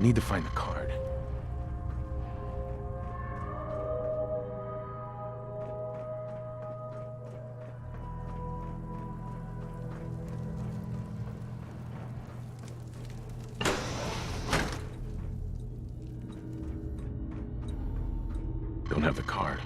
Need to find the card. Don't have the card.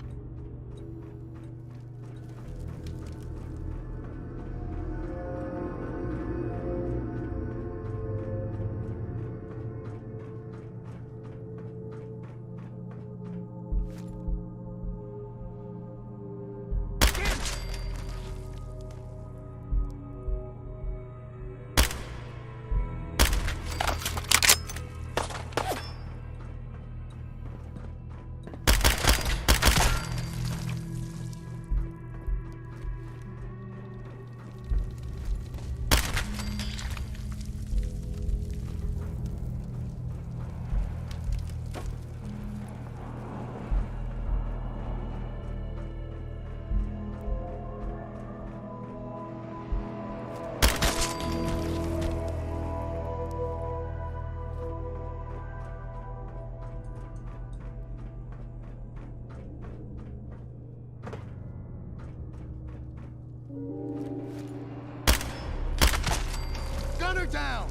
Gunner down!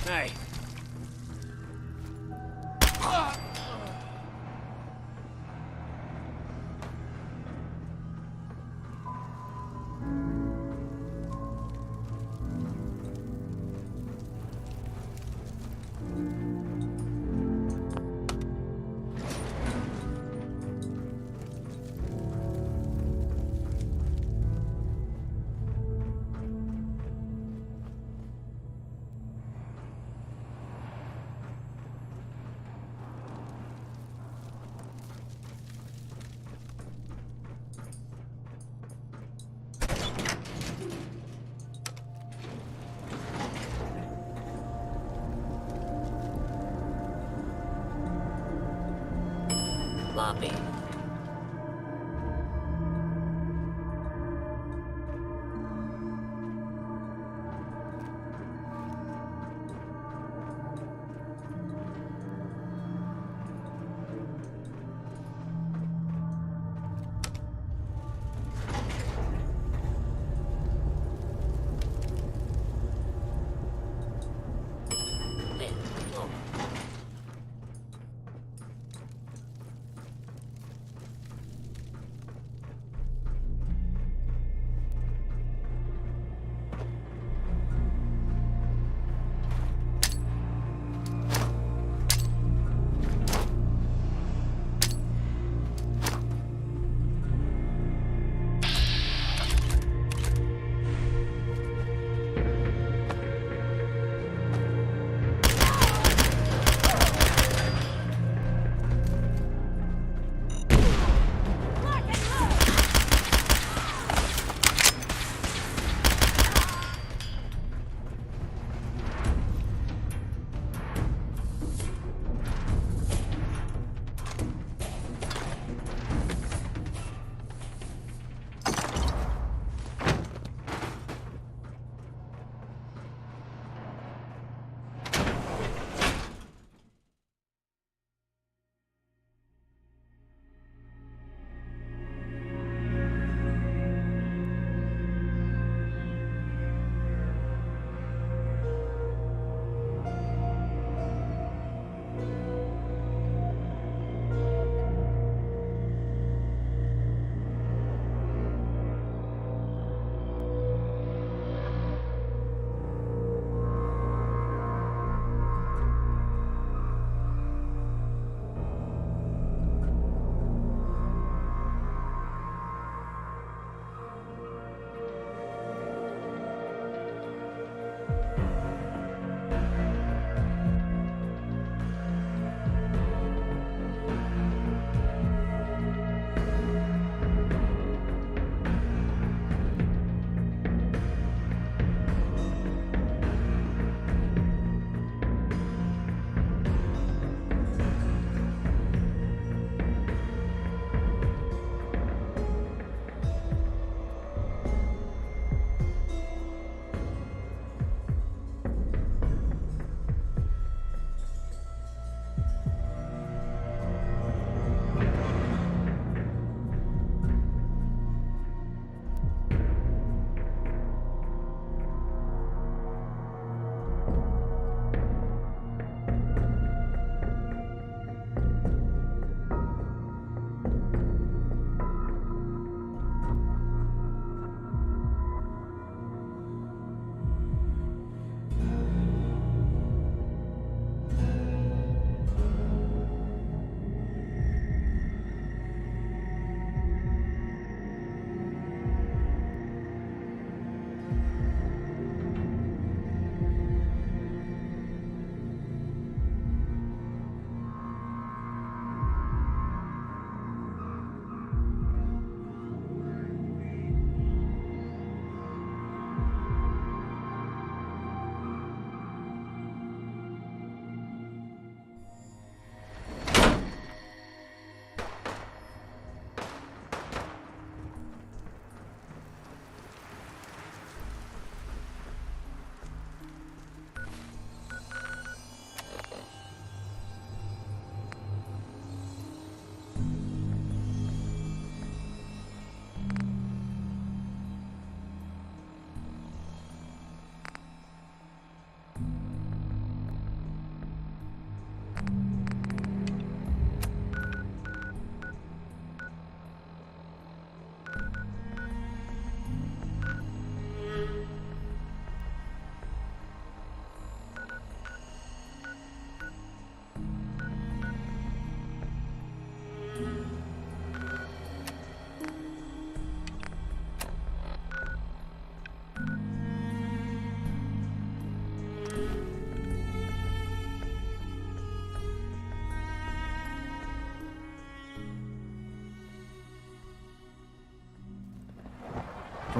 Hey. Lobby.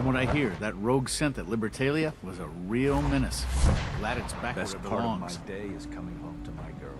From what I hear, that rogue scent at Libertalia was a real menace. Glad it's back where it Best part of belongs. my day is coming home to my girls.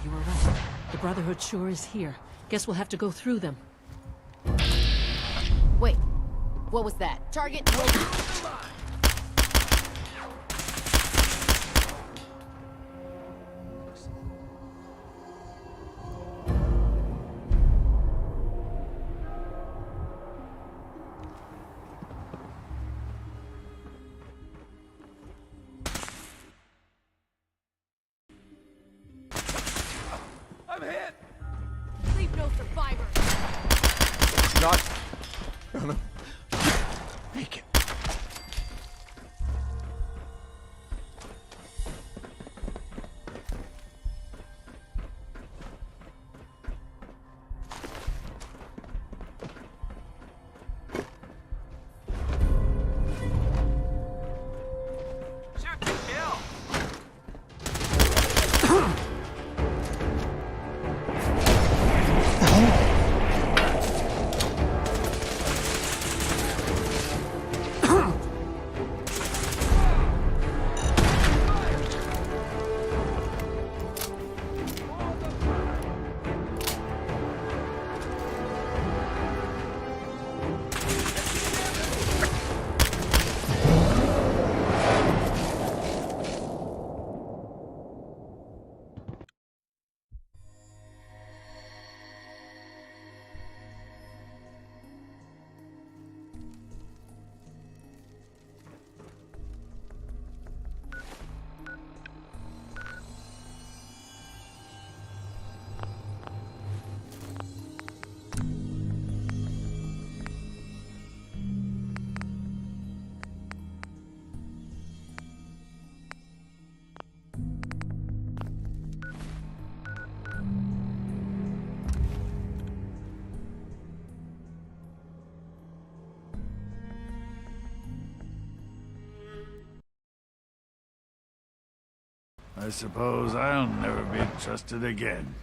You were right. The Brotherhood sure is here. Guess we'll have to go through them. Wait, what was that? Target. I'm hit! Leave no survivors. Not gonna make it. I suppose I'll never be trusted again.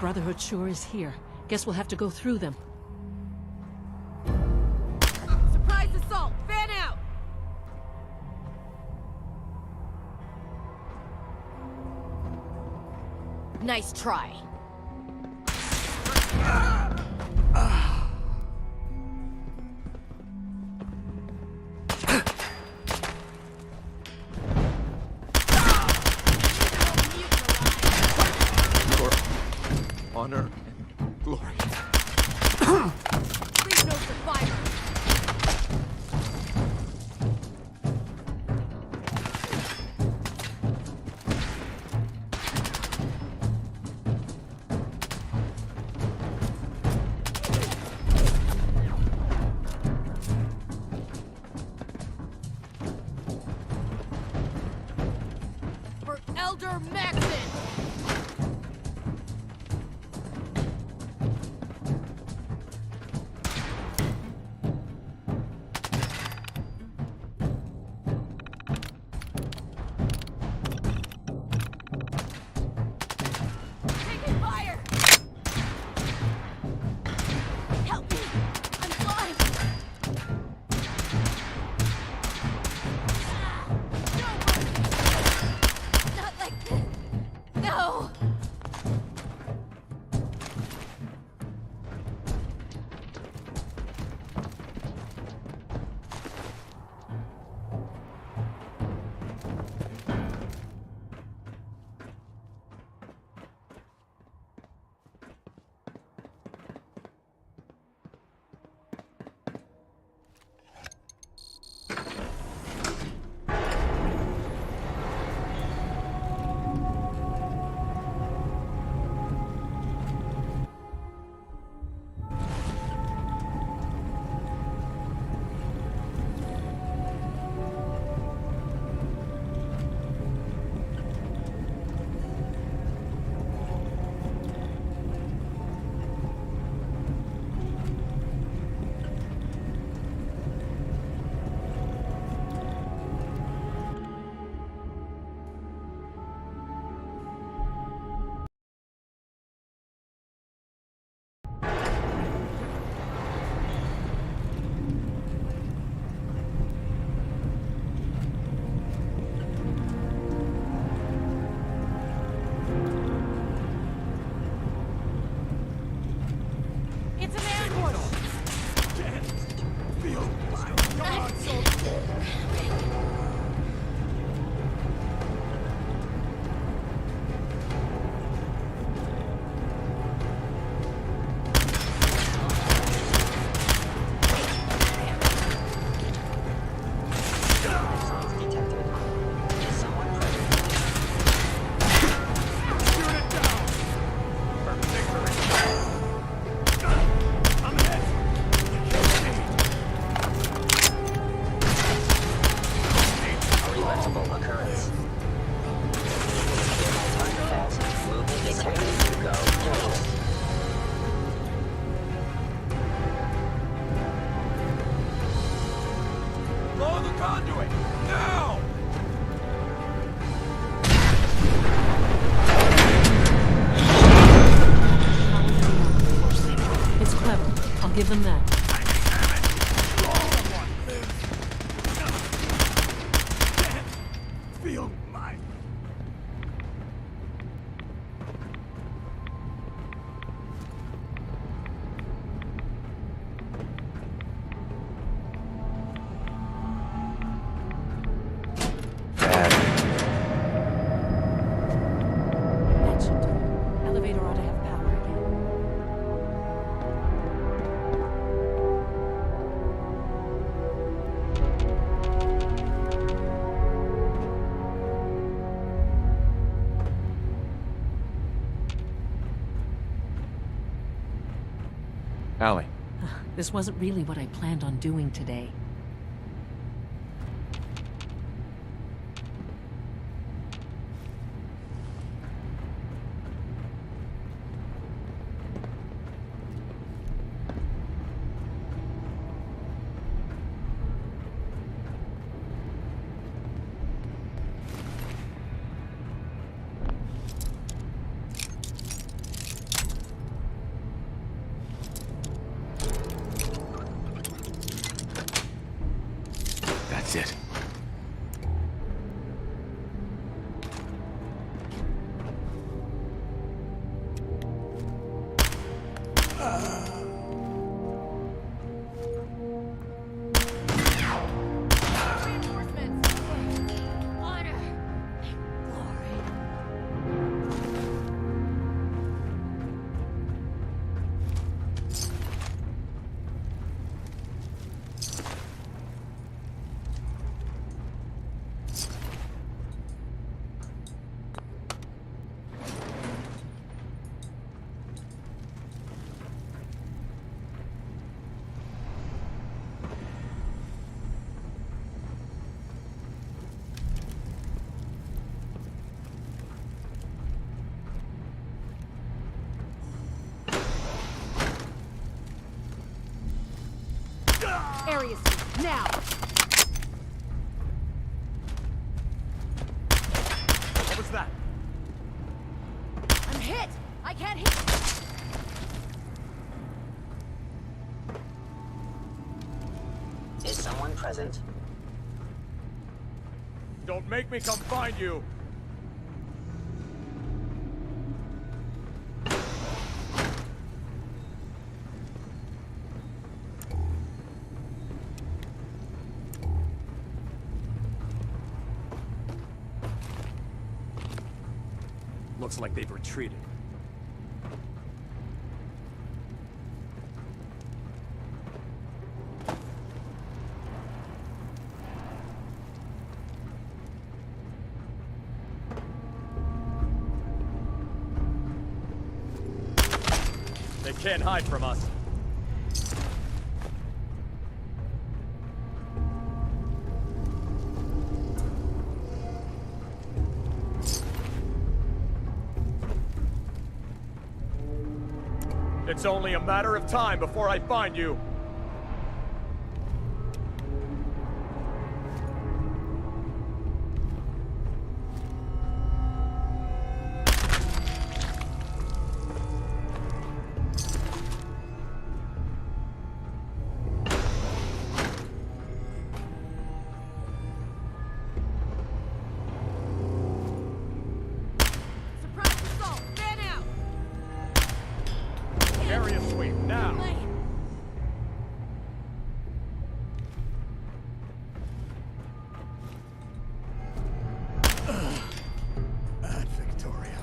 Brotherhood sure is here. Guess we'll have to go through them. Surprise assault! Fan out! Nice try. Honor and glory. Please note the fire. Elder Maxson! Taking fire! Help me! I'm flying! Not like this! No! It's a man portal! Feel my... Come on, soldier! Blow the conduit! Now! It's clever. I'll give them that. Feel my... That should do it. Elevator ought to have power again. Allie. This wasn't really what I planned on doing today. That's it. hit! I can't hit! Is someone present? Don't make me come find you! Looks like they've retreated. They can't hide from us. It's only a matter of time before I find you. Surprise assault! Fan out! Area sweep, now! Bad Victoria.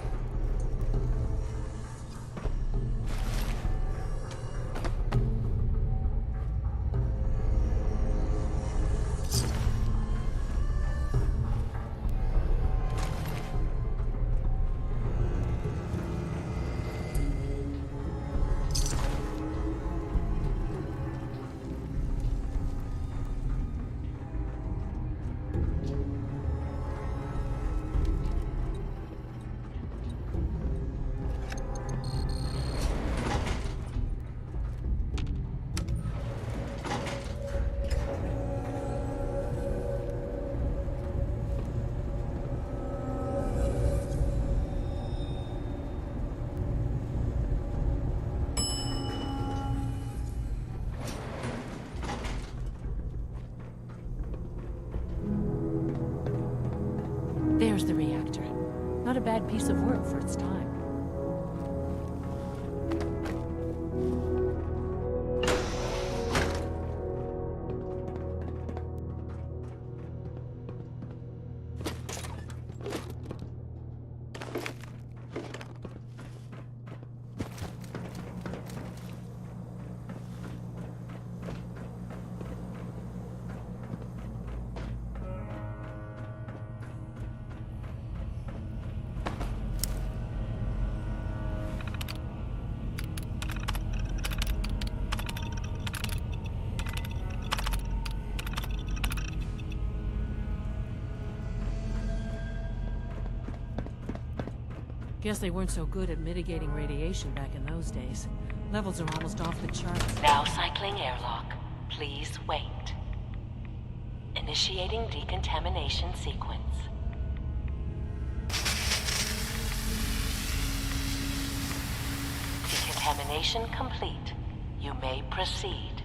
There's the reactor. Not a bad piece of work for its time. Guess they weren't so good at mitigating radiation back in those days. Levels are almost off the charts. Now cycling airlock. Please wait. Initiating decontamination sequence. Decontamination complete. You may proceed.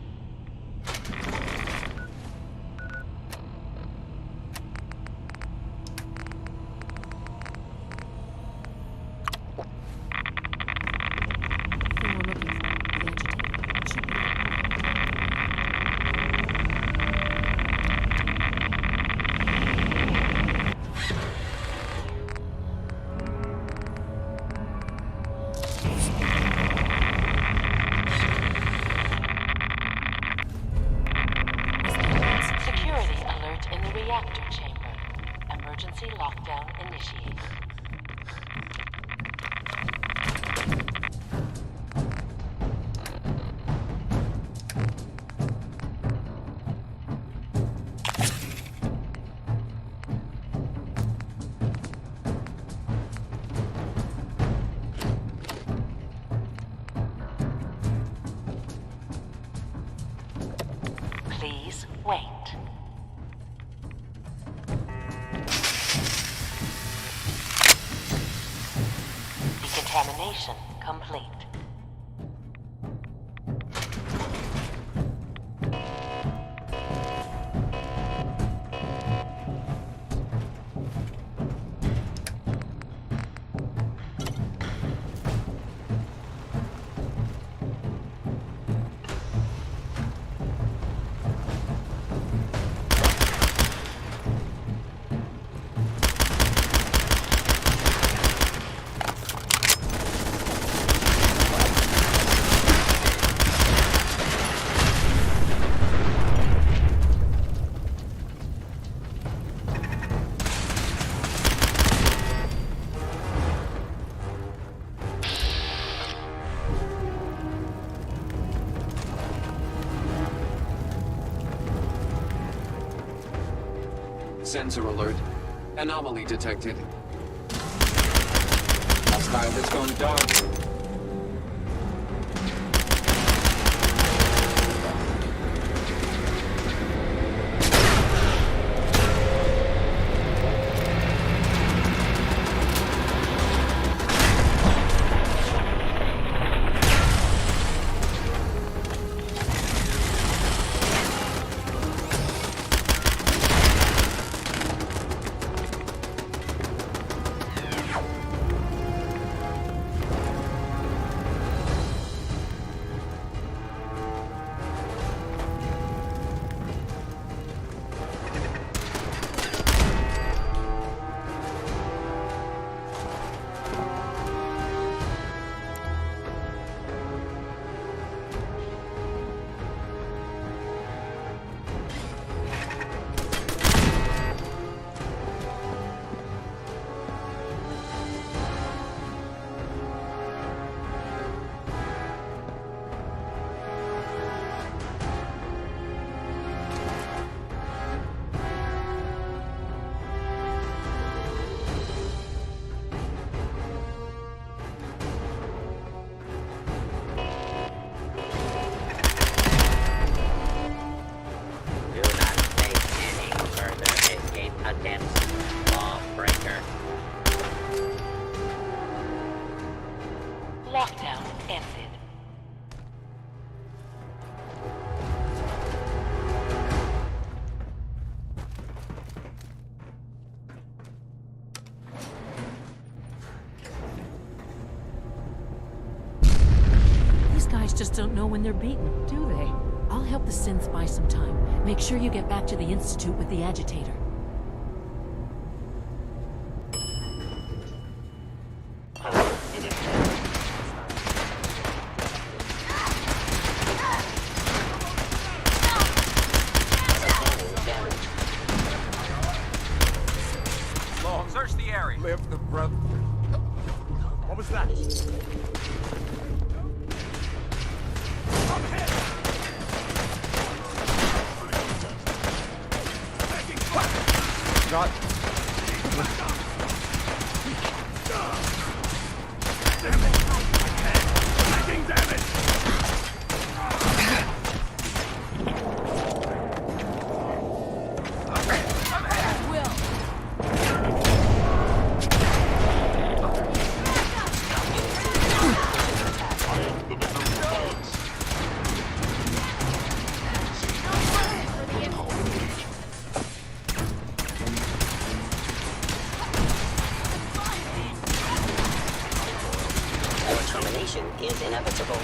Contamination complete. Sensor alert. Anomaly detected. Hostile has gone dark. Lockdown ended. These guys just don't know when they're beaten, do they? I'll help the synths buy some time. Make sure you get back to the Institute with the agitator. Search the area. Live the breath. What was that? Shot. Damn it! Taking damage! Termination is inevitable.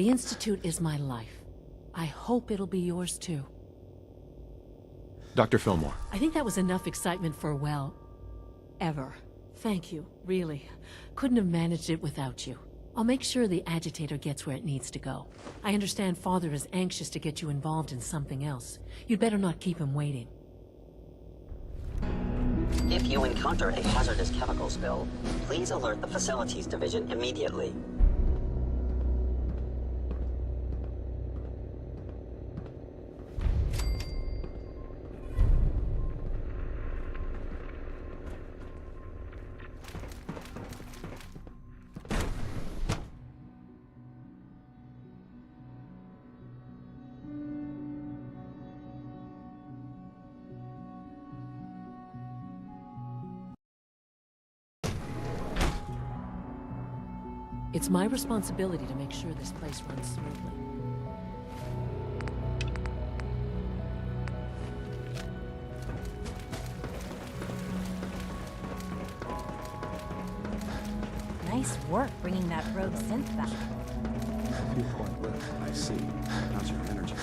The Institute is my life. I hope it'll be yours too. Dr. Fillmore. I think that was enough excitement for, well, ever. Thank you, really. Couldn't have managed it without you. I'll make sure the agitator gets where it needs to go. I understand Father is anxious to get you involved in something else. You'd better not keep him waiting. If you encounter a hazardous chemical spill, please alert the Facilities Division immediately. It's my responsibility to make sure this place runs smoothly. Nice work bringing that rogue synth back. Viewpoint left. I see. How's your energy?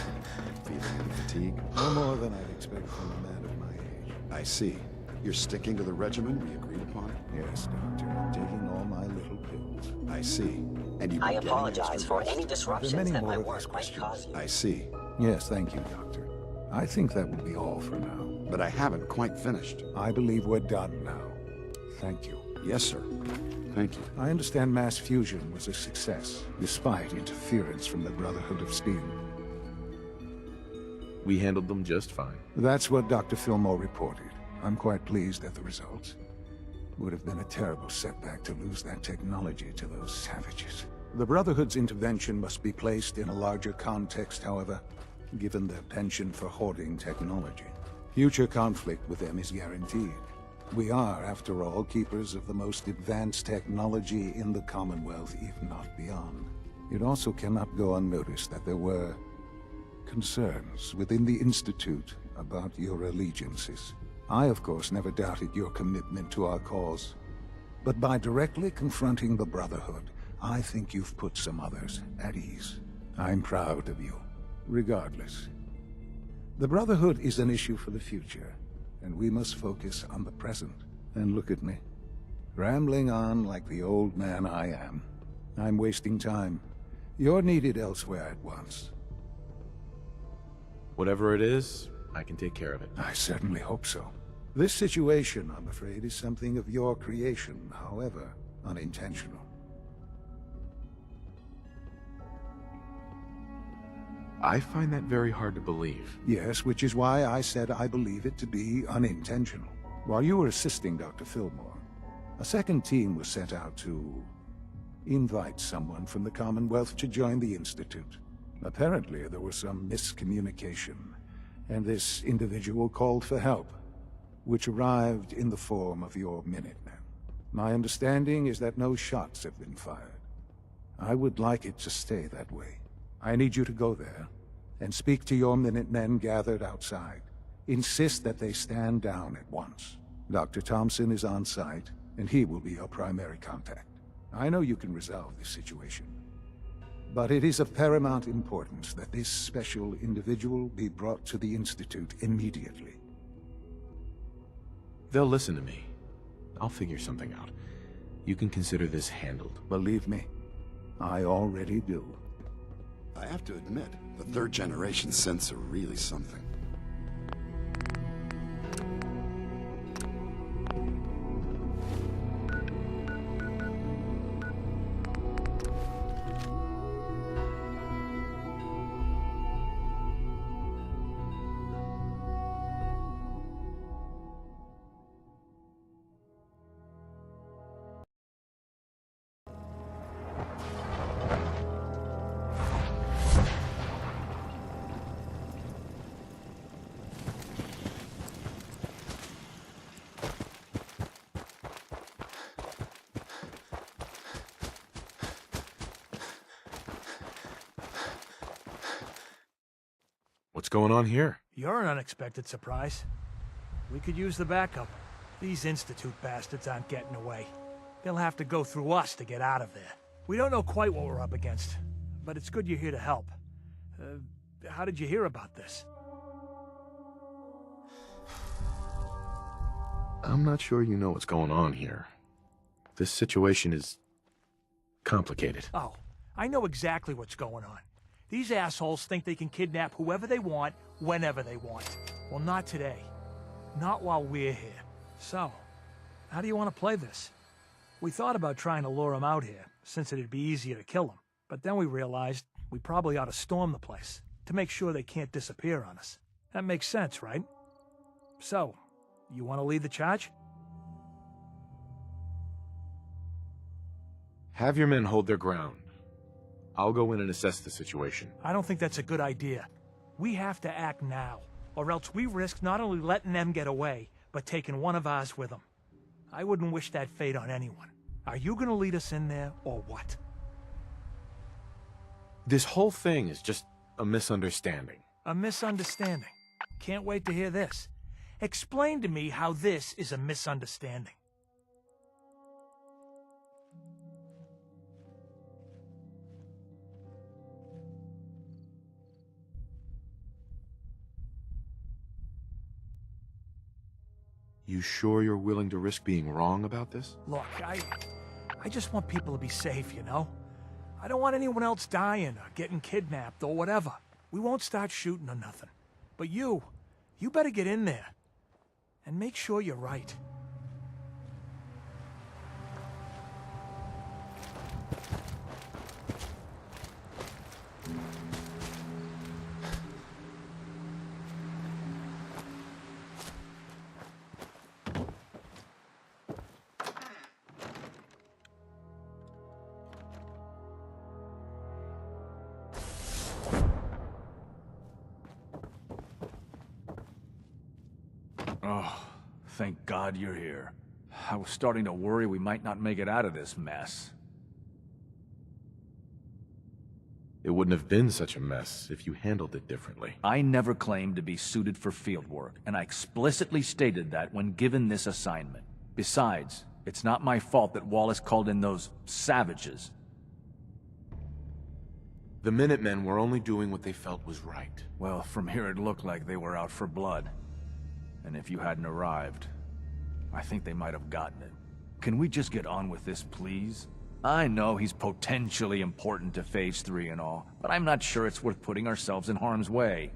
Feeling any fatigue? No more than I'd expect from a man of my age. I see. You're sticking to the regimen we agreed upon? Yes, Doctor. I'm taking all my little pills. I see. And you I apologize for any disruptions that my work might cause you. I see. Yes, thank you, Doctor. I think that will be all for now. But I haven't quite finished. I believe we're done now. Thank you. Yes, sir. Thank you. I understand mass fusion was a success, despite interference from the Brotherhood of Steel. We handled them just fine. That's what Dr. Fillmore reported. I'm quite pleased at the results. Would have been a terrible setback to lose that technology to those savages. The Brotherhood's intervention must be placed in a larger context, however, given their penchant for hoarding technology. Future conflict with them is guaranteed. We are, after all, keepers of the most advanced technology in the Commonwealth, if not beyond. It also cannot go unnoticed that there were concerns within the Institute about your allegiances. I, of course, never doubted your commitment to our cause. But by directly confronting the Brotherhood, I think you've put some others at ease. I'm proud of you, regardless. The Brotherhood is an issue for the future, and we must focus on the present. And look at me, rambling on like the old man I am. I'm wasting time. You're needed elsewhere at once. Whatever it is, I can take care of it. I certainly hope so. This situation, I'm afraid, is something of your creation, however unintentional. I find that very hard to believe. Yes, which is why I said I believe it to be unintentional. While you were assisting Dr. Fillmore, a second team was sent out to invite someone from the Commonwealth to join the Institute. Apparently, there was some miscommunication, and this individual called for help, which arrived in the form of your Minutemen. My understanding is that no shots have been fired. I would like it to stay that way. I need you to go there and speak to your Minutemen gathered outside. Insist that they stand down at once. Dr. Thompson is on site, and he will be your primary contact. I know you can resolve this situation, but it is of paramount importance that this special individual be brought to the Institute immediately. They'll listen to me. I'll figure something out. You can consider this handled. Believe me, I already do. I have to admit, the third-generation synths are really something. What's going on here? You're an unexpected surprise. We could use the backup. These Institute bastards aren't getting away. They'll have to go through us to get out of there. We don't know quite what we're up against, but it's good you're here to help. How did you hear about this? I'm not sure you know what's going on here. This situation is complicated. Oh, I know exactly what's going on. These assholes think they can kidnap whoever they want, whenever they want. Well, not today. Not while we're here. So, how do you want to play this? We thought about trying to lure them out here, since it'd be easier to kill them. But then we realized we probably ought to storm the place, to make sure they can't disappear on us. That makes sense, right? So, you want to lead the charge? Have your men hold their ground. I'll go in and assess the situation. I don't think that's a good idea. We have to act now, or else we risk not only letting them get away, but taking one of ours with them. I wouldn't wish that fate on anyone. Are you gonna lead us in there, or what? This whole thing is just a misunderstanding. A misunderstanding? Can't wait to hear this. Explain to me how this is a misunderstanding. You sure you're willing to risk being wrong about this? Look, I just want people to be safe, you know? I don't want anyone else dying or getting kidnapped or whatever. We won't start shooting or nothing. But you better get in there. And make sure you're right. Oh, thank God you're here. I was starting to worry we might not make it out of this mess. It wouldn't have been such a mess if you handled it differently. I never claimed to be suited for field work, and I explicitly stated that when given this assignment. Besides, it's not my fault that Wallace called in those savages. The Minutemen were only doing what they felt was right. Well, from here it looked like they were out for blood. And if you hadn't arrived, I think they might have gotten it. Can we just get on with this, please? I know he's potentially important to Phase 3 and all, but I'm not sure it's worth putting ourselves in harm's way.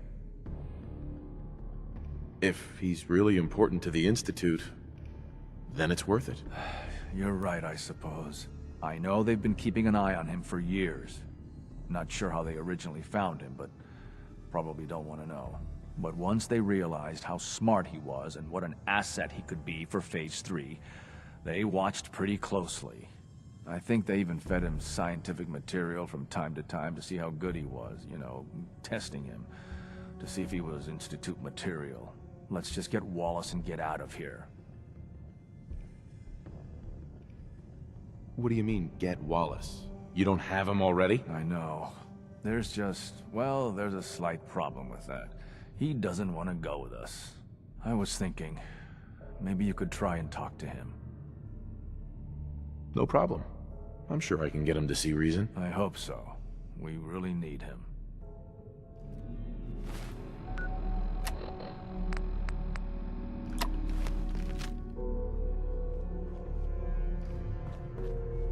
If he's really important to the Institute, then it's worth it. You're right, I suppose. I know they've been keeping an eye on him for years. Not sure how they originally found him, but probably don't want to know. But once they realized how smart he was and what an asset he could be for Phase 3, they watched pretty closely. I think they even fed him scientific material from time to time to see how good he was, you know, testing him, to see if he was Institute material. Let's just get Wallace and get out of here. What do you mean, get Wallace? You don't have him already? I know. There's a slight problem with that. He doesn't want to go with us. I was thinking, maybe you could try and talk to him. No problem. I'm sure I can get him to see reason. I hope so. We really need him.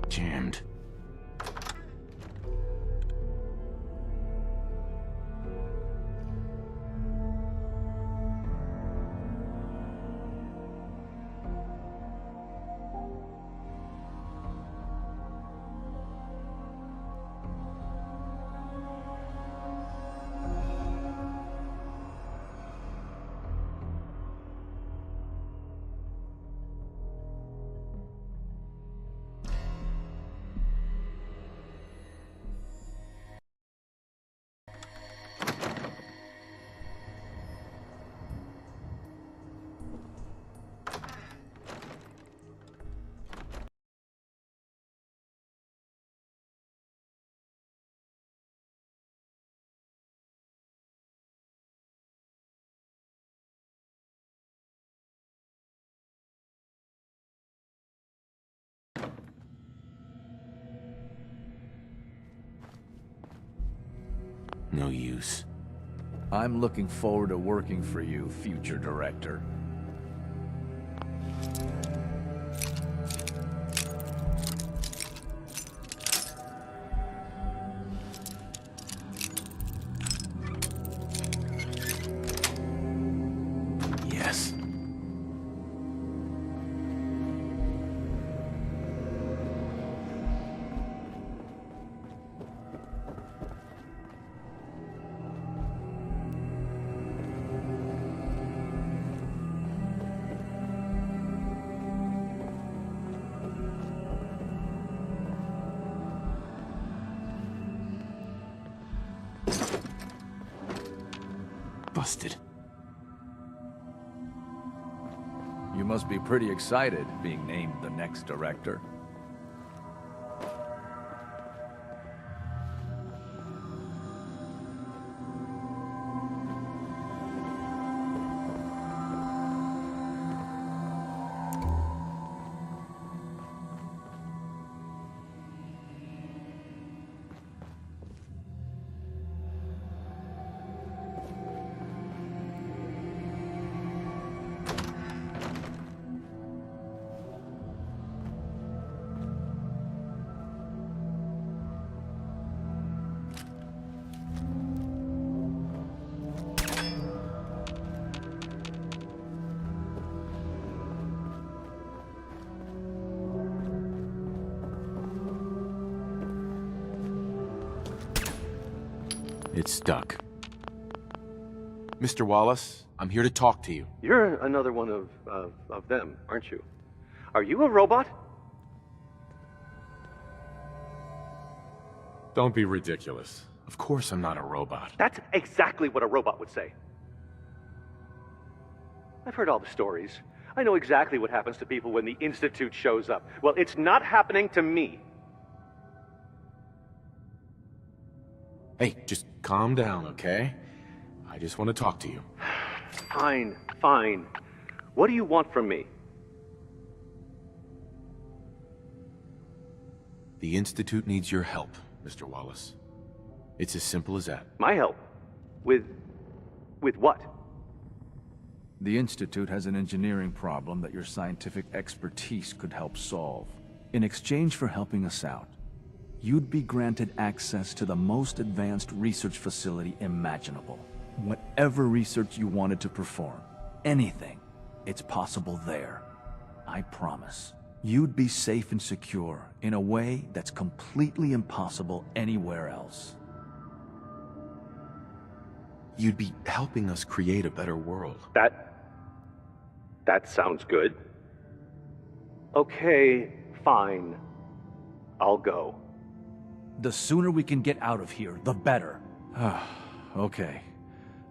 Jammed. No use. I'm looking forward to working for you, future director. Yes. Busted. You must be pretty excited being named the next director. It's stuck. Mr. Wallace, I'm here to talk to you. You're another one of them, aren't you? Are you a robot? Don't be ridiculous. Of course I'm not a robot. That's exactly what a robot would say. I've heard all the stories. I know exactly what happens to people when the Institute shows up. Well, it's not happening to me. Hey, just calm down, okay? I just want to talk to you. Fine, fine. What do you want from me? The Institute needs your help, Mr. Wallace. It's as simple as that. My help? With what? The Institute has an engineering problem that your scientific expertise could help solve. In exchange for helping us out, you'd be granted access to the most advanced research facility imaginable. Whatever research you wanted to perform, anything, it's possible there. I promise. You'd be safe and secure in a way that's completely impossible anywhere else. You'd be helping us create a better world. That sounds good. Okay, fine. I'll go. The sooner we can get out of here, the better. Okay.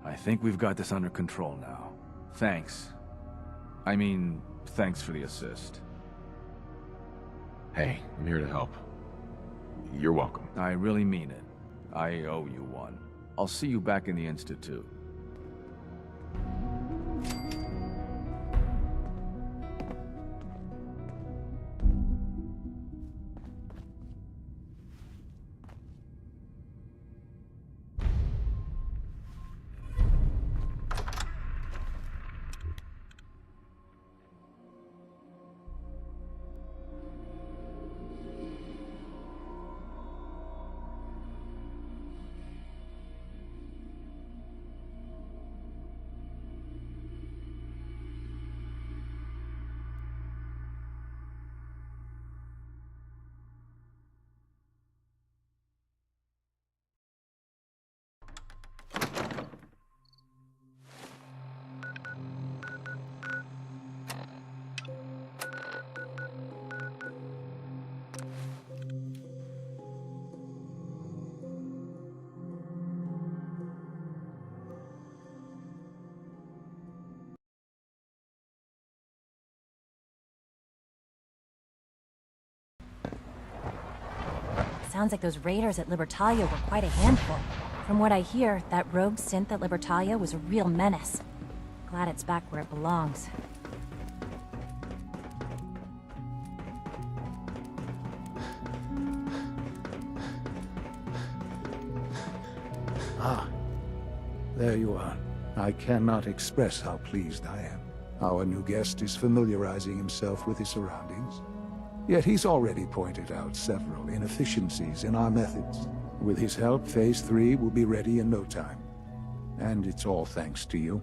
I think we've got this under control now. Thanks. I mean, thanks for the assist. Hey, I'm here to help. You're welcome. I really mean it. I owe you one. I'll see you back in the Institute. Sounds like those raiders at Libertalia were quite a handful. From what I hear, that rogue synth at Libertalia was a real menace. Glad it's back where it belongs. There you are. I cannot express how pleased I am. Our new guest is familiarizing himself with his surroundings. Yet he's already pointed out several inefficiencies in our methods. With his help, Phase 3 will be ready in no time. And it's all thanks to you.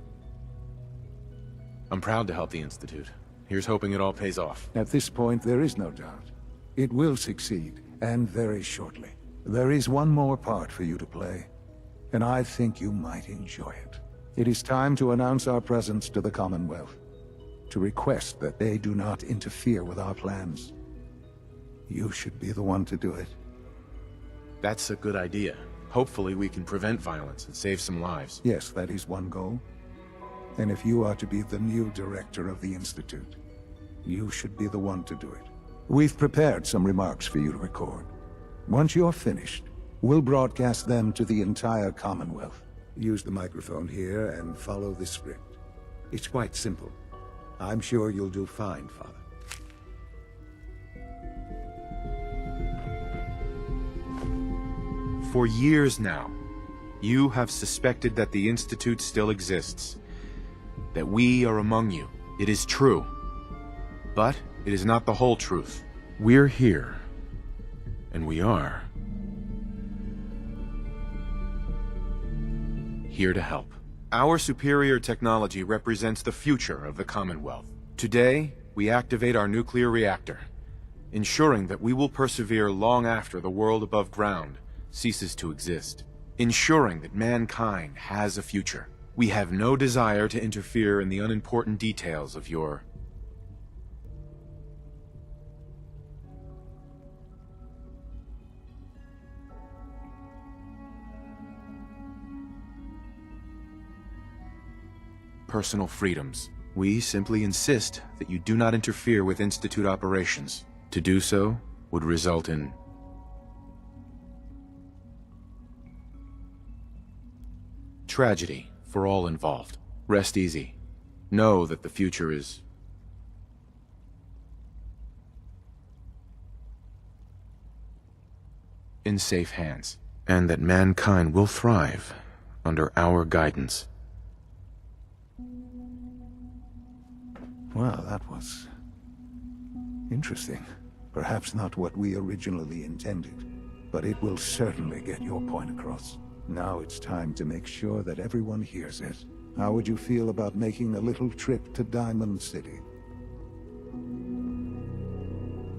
I'm proud to help the Institute. Here's hoping it all pays off. At this point, there is no doubt. It will succeed, and very shortly. There is one more part for you to play, and I think you might enjoy it. It is time to announce our presence to the Commonwealth, to request that they do not interfere with our plans. You should be the one to do it. That's a good idea. Hopefully we can prevent violence and save some lives. Yes, that is one goal. And if you are to be the new director of the Institute, you should be the one to do it. We've prepared some remarks for you to record. Once you're finished, we'll broadcast them to the entire Commonwealth. Use the microphone here and follow the script. It's quite simple. I'm sure you'll do fine, Father. For years now, you have suspected that the Institute still exists, that we are among you. It is true, but it is not the whole truth. We're here, and we are here to help. Our superior technology represents the future of the Commonwealth. Today, we activate our nuclear reactor, ensuring that we will persevere long after the world above ground ceases to exist, ensuring that mankind has a future. We have no desire to interfere in the unimportant details of your personal freedoms. We simply insist that you do not interfere with Institute operations. To do so would result in tragedy for all involved. Rest easy. Know that the future is in safe hands, and that mankind will thrive under our guidance. Well, that was interesting. Perhaps not what we originally intended, but it will certainly get your point across. Now it's time to make sure that everyone hears it. How would you feel about making a little trip to Diamond City?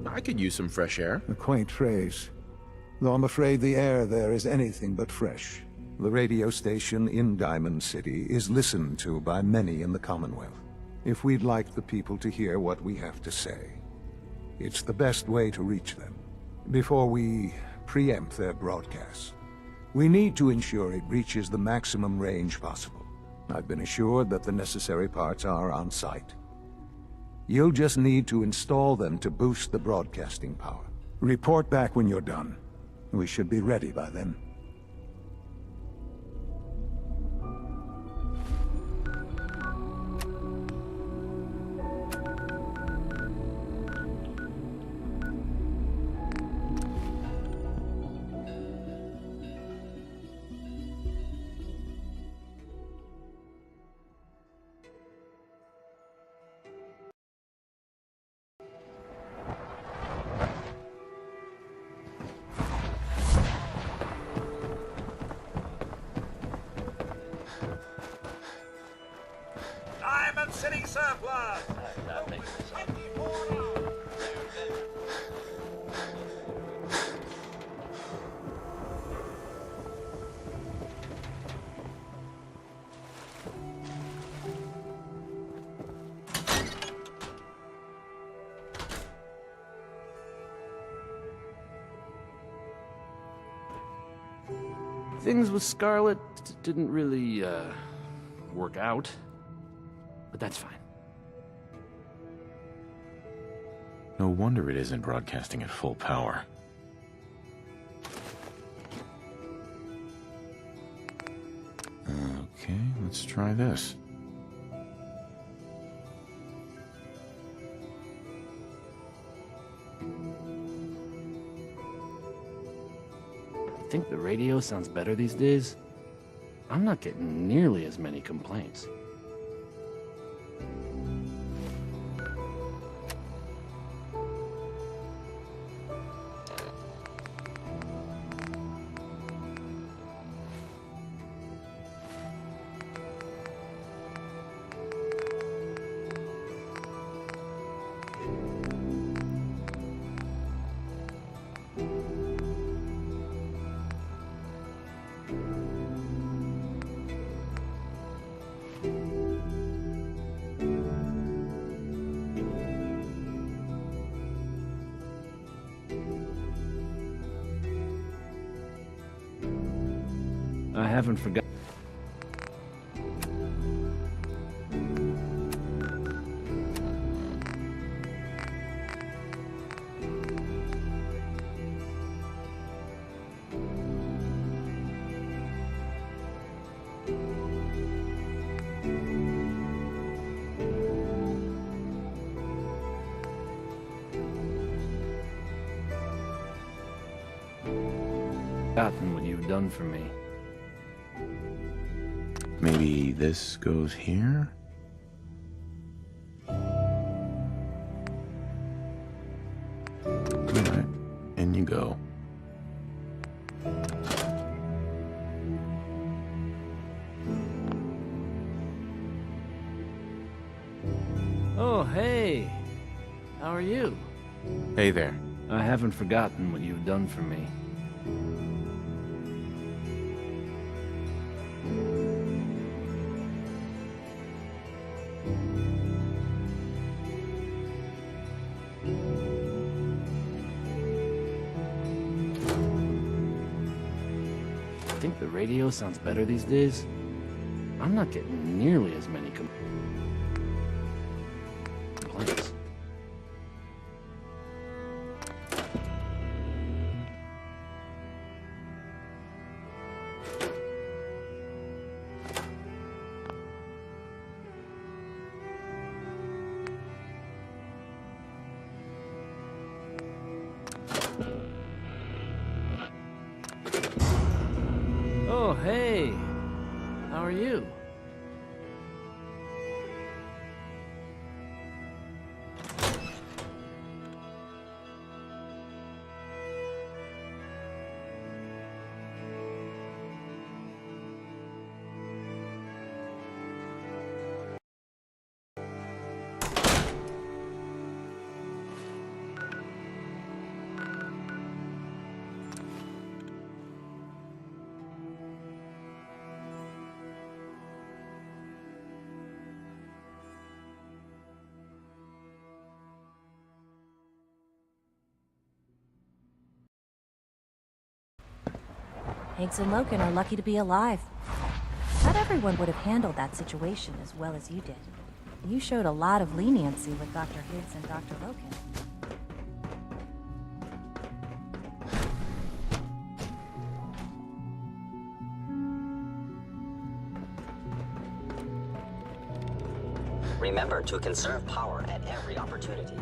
I could use some fresh air. A quaint phrase, though I'm afraid the air there is anything but fresh. The radio station in Diamond City is listened to by many in the Commonwealth. If we'd like the people to hear what we have to say, it's the best way to reach them. Before we preempt their broadcasts, we need to ensure it reaches the maximum range possible. I've been assured that the necessary parts are on site. You'll just need to install them to boost the broadcasting power. Report back when you're done. We should be ready by then. Diamond City surplus! Things with Scarlet didn't really, work out. But that's fine. No wonder it isn't broadcasting at full power. Okay, let's try this. I think the radio sounds better these days. I'm not getting nearly as many complaints. I haven't forgotten. Forgotten what you've done for me. Maybe this goes here? Alright, in you go. Oh, hey! How are you? Hey there. I haven't forgotten what you've done for me. Think the radio sounds better these days? I'm not getting nearly as many complaints. Oh, hey! How are you? Higgs and Loken are lucky to be alive. Not everyone would have handled that situation as well as you did. You showed a lot of leniency with Dr. Higgs and Dr. Loken. Remember to conserve power at every opportunity.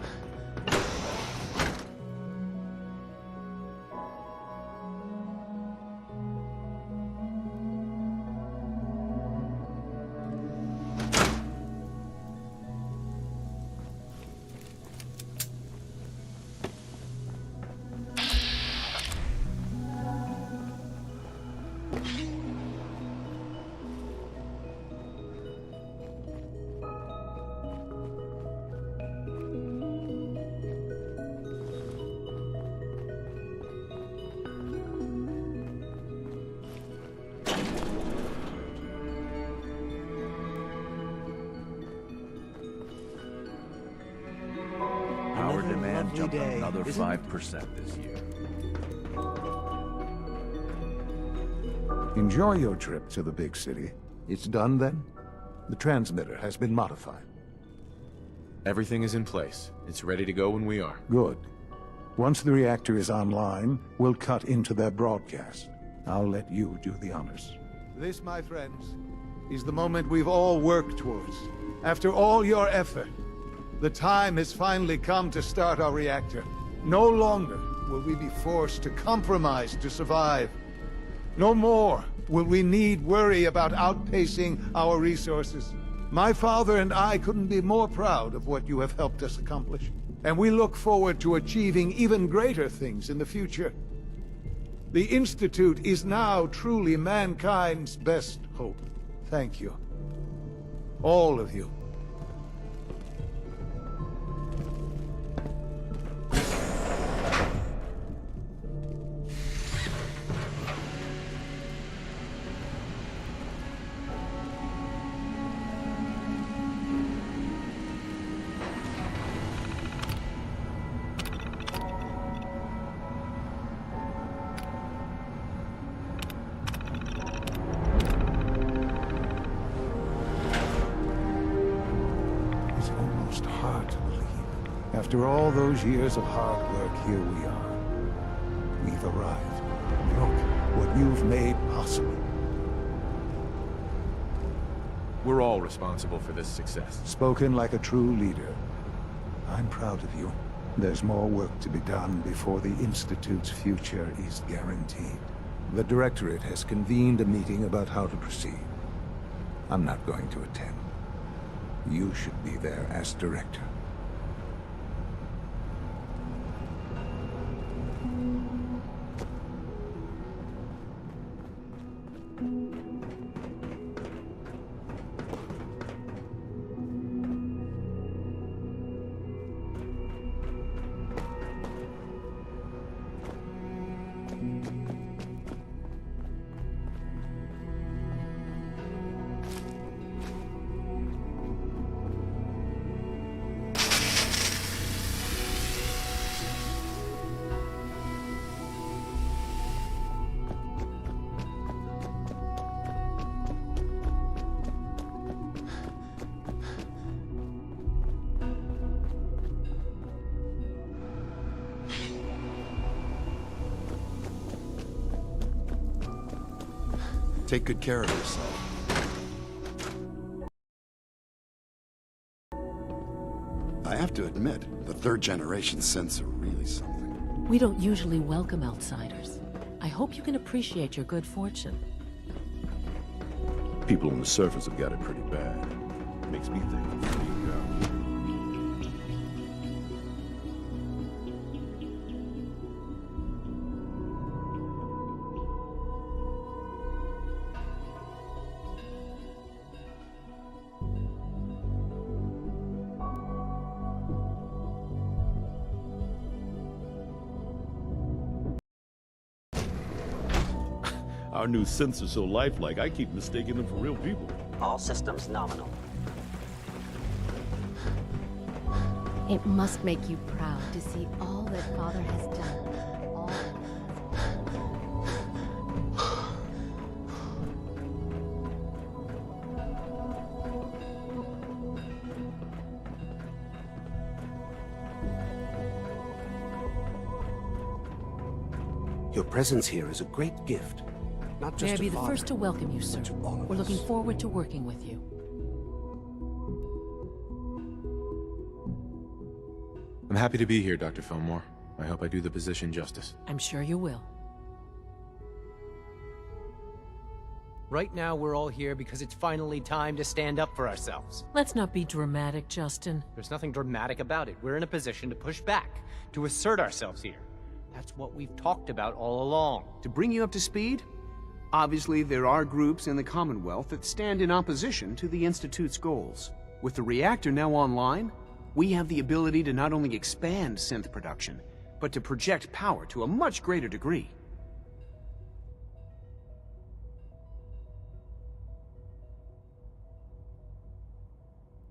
Power demand jumped another 5% this year. Enjoy your trip to the big city. It's done then? The transmitter has been modified. Everything is in place. It's ready to go when we are. Good. Once the reactor is online, we'll cut into their broadcast. I'll let you do the honors. This, my friends, is the moment we've all worked towards. After all your effort, the time has finally come to start our reactor. No longer will we be forced to compromise to survive. No more will we need worry about outpacing our resources. My father and I couldn't be more proud of what you have helped us accomplish. And we look forward to achieving even greater things in the future. The Institute is now truly mankind's best hope. Thank you. All of you. After all those years of hard work, here we are. We've arrived. Look what you've made possible. We're all responsible for this success. Spoken like a true leader. I'm proud of you. There's more work to be done before the Institute's future is guaranteed. The Directorate has convened a meeting about how to proceed. I'm not going to attend. You should be there as Director. Take good care of yourself. I have to admit, the third-generation synths are really something. We don't usually welcome outsiders. I hope you can appreciate your good fortune. People on the surface have got it pretty bad. Makes me think of where you go. Our new synths are so lifelike, I keep mistaking them for real people. All systems nominal. It must make you proud to see all that Father has done. All Your presence here is a great gift. Not just May I be to the Father, first to welcome you, sir. but to all of We're looking us. forward to working with you. I'm happy to be here, Dr. Fillmore. I hope I do the position justice. I'm sure you will. Right now, we're all here because it's finally time to stand up for ourselves. Let's not be dramatic, Justin. There's nothing dramatic about it. We're in a position to push back, to assert ourselves here. That's what we've talked about all along. To bring you up to speed, obviously there are groups in the Commonwealth that stand in opposition to the Institute's goals. With the reactor now online, we have the ability to not only expand synth production, but to project power to a much greater degree.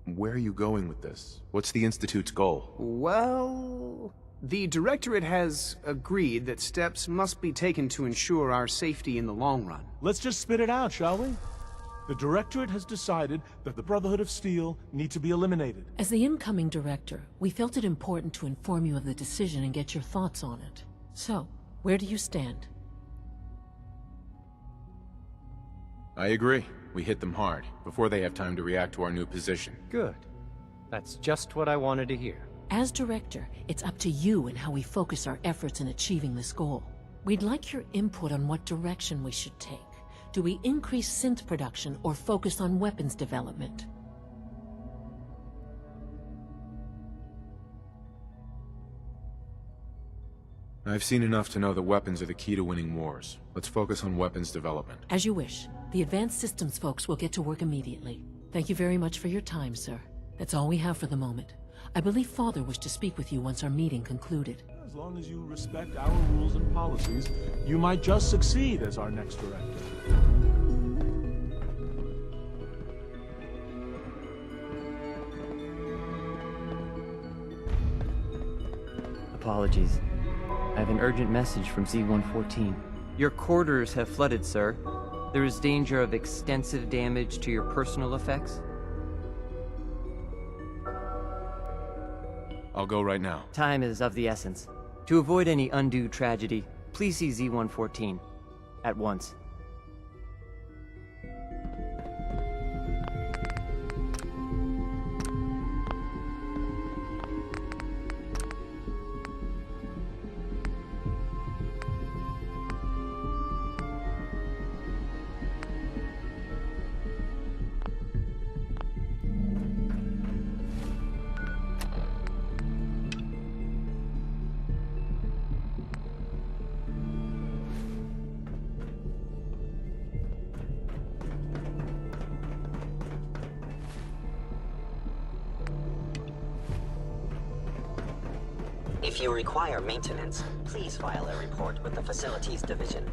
Where are you going with this? What's the Institute's goal? Well, the Directorate has agreed that steps must be taken to ensure our safety in the long run. Let's just spit it out, shall we? The Directorate has decided that the Brotherhood of Steel need to be eliminated. As the incoming director, we felt it important to inform you of the decision and get your thoughts on it. So, where do you stand? I agree. We hit them hard, before they have time to react to our new position. Good. That's just what I wanted to hear. As director, it's up to you and how we focus our efforts in achieving this goal. We'd like your input on what direction we should take. Do we increase synth production or focus on weapons development? I've seen enough to know that weapons are the key to winning wars. Let's focus on weapons development. As you wish. The Advanced Systems folks will get to work immediately. Thank you very much for your time, sir. That's all we have for the moment. I believe Father wished to speak with you once our meeting concluded. As long as you respect our rules and policies, you might just succeed as our next director. Apologies. I have an urgent message from Z-114. Your quarters have flooded, sir. There is danger of extensive damage to your personal effects. I'll go right now. Time is of the essence. To avoid any undue tragedy, please see Z-114 at once. If you require maintenance, please file a report with the Facilities Division.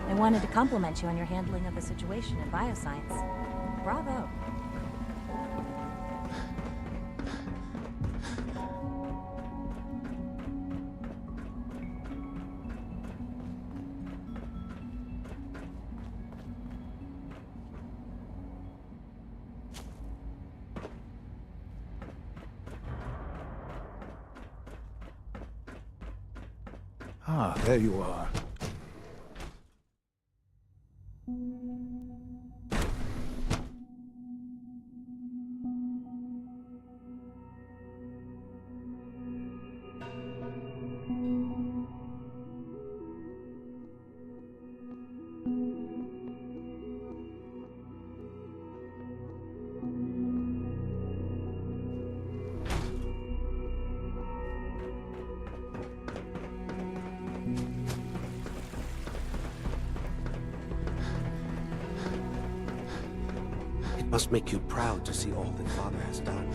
I wanted to compliment you on your handling of the situation in bioscience. Bravo. Ah, there you are. It must make you proud to see all that Father has done,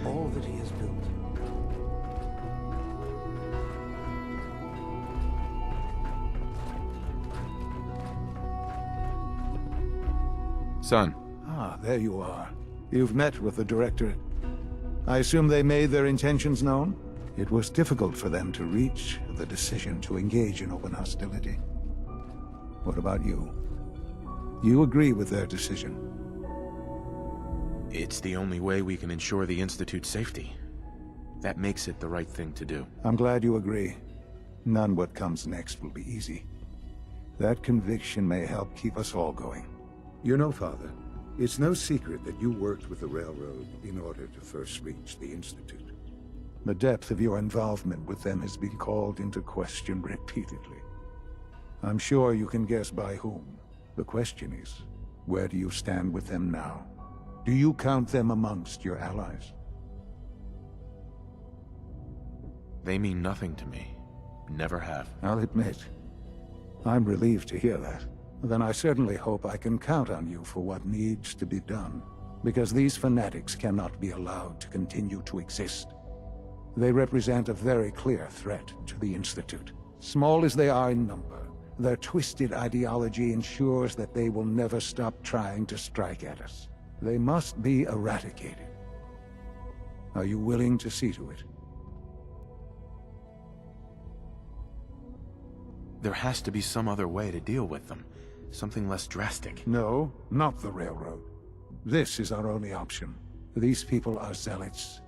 all that he has built. Son. Ah, there you are. You've met with the Directorate. I assume they made their intentions known? It was difficult for them to reach the decision to engage in open hostility. What about you? You agree with their decision? It's the only way we can ensure the Institute's safety. That makes it the right thing to do. I'm glad you agree. None what comes next will be easy. That conviction may help keep us all going. You know, Father, it's no secret that you worked with the Railroad in order to first reach the Institute. The depth of your involvement with them has been called into question repeatedly. I'm sure you can guess by whom. The question is, where do you stand with them now? Do you count them amongst your allies? They mean nothing to me. Never have. I'll admit, I'm relieved to hear that. Then I certainly hope I can count on you for what needs to be done, because these fanatics cannot be allowed to continue to exist. They represent a very clear threat to the Institute. Small as they are in number, their twisted ideology ensures that they will never stop trying to strike at us. They must be eradicated. Are you willing to see to it? There has to be some other way to deal with them. Something less drastic. No, not the Railroad. This is our only option. These people are zealots.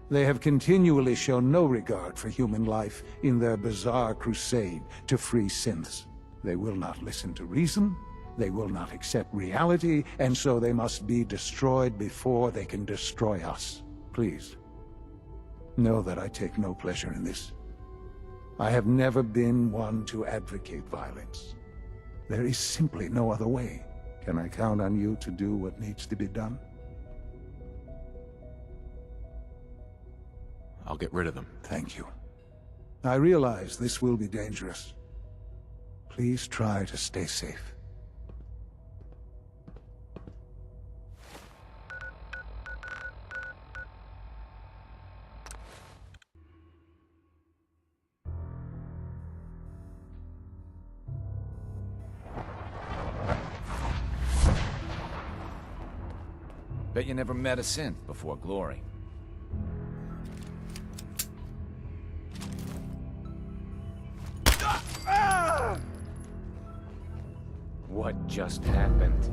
They have continually shown no regard for human life in their bizarre crusade to free synths. They will not listen to reason, They will not accept reality, and so they must be destroyed before they can destroy us. Please, know that I take no pleasure in this. I have never been one to advocate violence. There is simply no other way. Can I count on you to do what needs to be done? I'll get rid of them. Thank you. I realize this will be dangerous. Please try to stay safe. Bet you never met a synth before Glory. What just happened?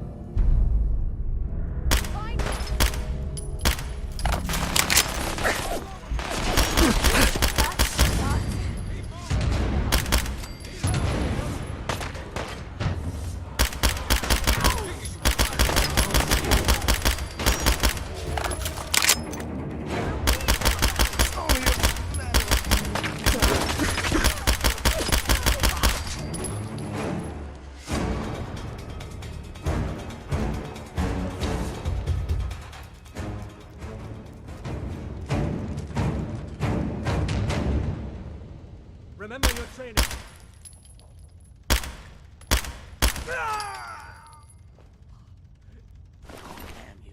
Remember your training. Damn you.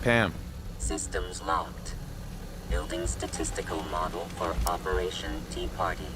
Pam. Systems locked. Building statistical model for Operation Tea Party.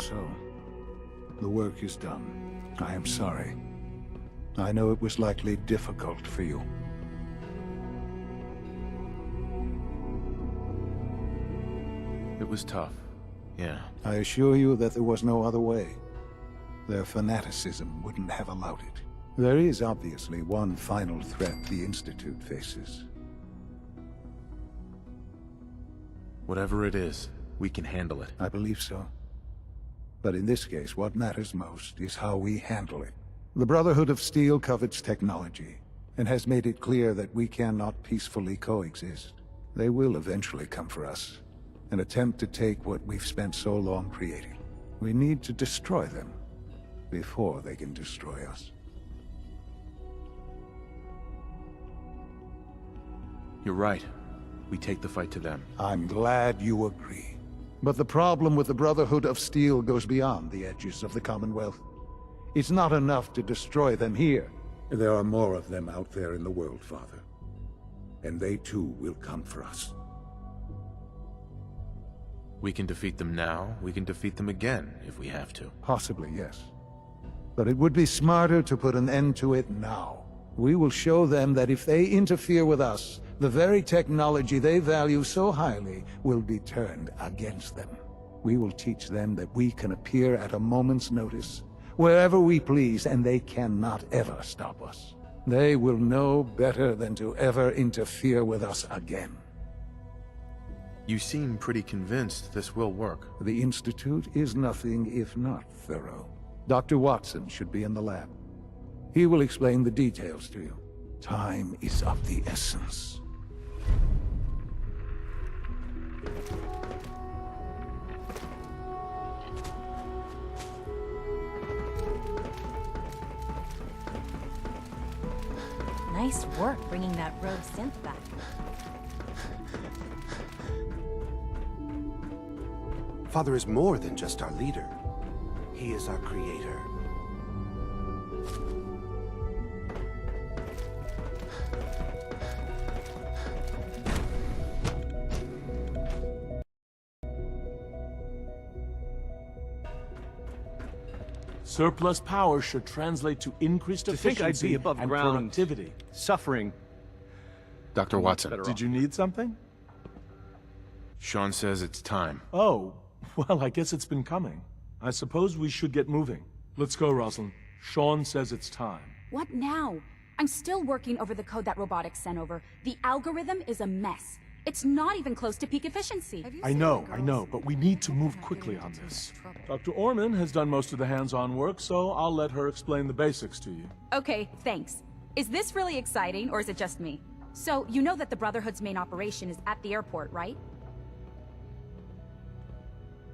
so. The work is done. I am sorry. I know it was likely difficult for you. It was tough, yeah. I assure you that there was no other way. Their fanaticism wouldn't have allowed it. There is obviously one final threat the Institute faces. Whatever it is, we can handle it. I believe so. But in this case, what matters most is how we handle it. The Brotherhood of Steel covets technology, and has made it clear that we cannot peacefully coexist. They will eventually come for us, and attempt to take what we've spent so long creating. We need to destroy them before they can destroy us. You're right. We take the fight to them. I'm glad you agree. But the problem with the Brotherhood of Steel goes beyond the edges of the Commonwealth. It's not enough to destroy them here. There are more of them out there in the world, Father. And they too will come for us. We can defeat them now, we can defeat them again, if we have to. Possibly, yes. But it would be smarter to put an end to it now. We will show them that if they interfere with us, the very technology they value so highly will be turned against them. We will teach them that we can appear at a moment's notice, wherever we please, and they cannot ever stop us. They will know better than to ever interfere with us again. You seem pretty convinced this will work. The Institute is nothing if not thorough. Dr. Watson should be in the lab. He will explain the details to you. Time is of the essence. Nice work bringing that rogue synth back. Father is more than just our leader. He is our creator. Surplus power should translate to increased efficiency To think I'd be above and ground, productivity. suffering. Dr. Watson. Did you need something? Sean says it's time. Oh, well, I guess it's been coming. I suppose we should get moving. Let's go, Rosalind. Sean says it's time. What now? I'm still working over the code that Robotics sent over. The algorithm is a mess. It's not even close to peak efficiency. I know, but we need to move quickly on this. Dr. Orman has done most of the hands-on work, so I'll let her explain the basics to you. Okay, thanks. Is this really exciting, or is it just me? So, you know that the Brotherhood's main operation is at the airport, right?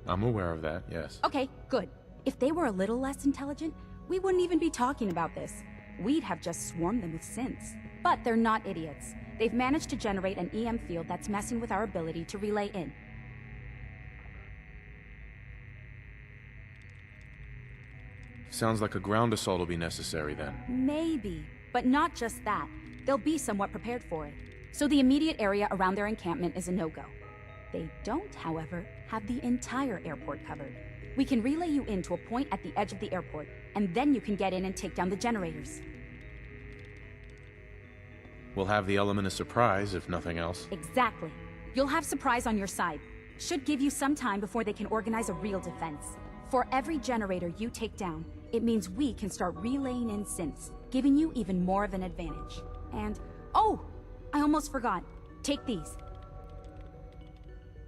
I'm aware of that, yes. Okay, good. If they were a little less intelligent, we wouldn't even be talking about this. We'd have just swarmed them with synths. But they're not idiots. They've managed to generate an EM field that's messing with our ability to relay in. Sounds like a ground assault will be necessary then. Maybe, but not just that. They'll be somewhat prepared for it. So the immediate area around their encampment is a no-go. They don't, however, have the entire airport covered. We can relay you in to a point at the edge of the airport, and then you can get in and take down the generators. We'll have the element of surprise, if nothing else. Exactly. You'll have surprise on your side. Should give you some time before they can organize a real defense. For every generator you take down, it means we can start relaying in synths, giving you even more of an advantage. And, oh! I almost forgot. Take these.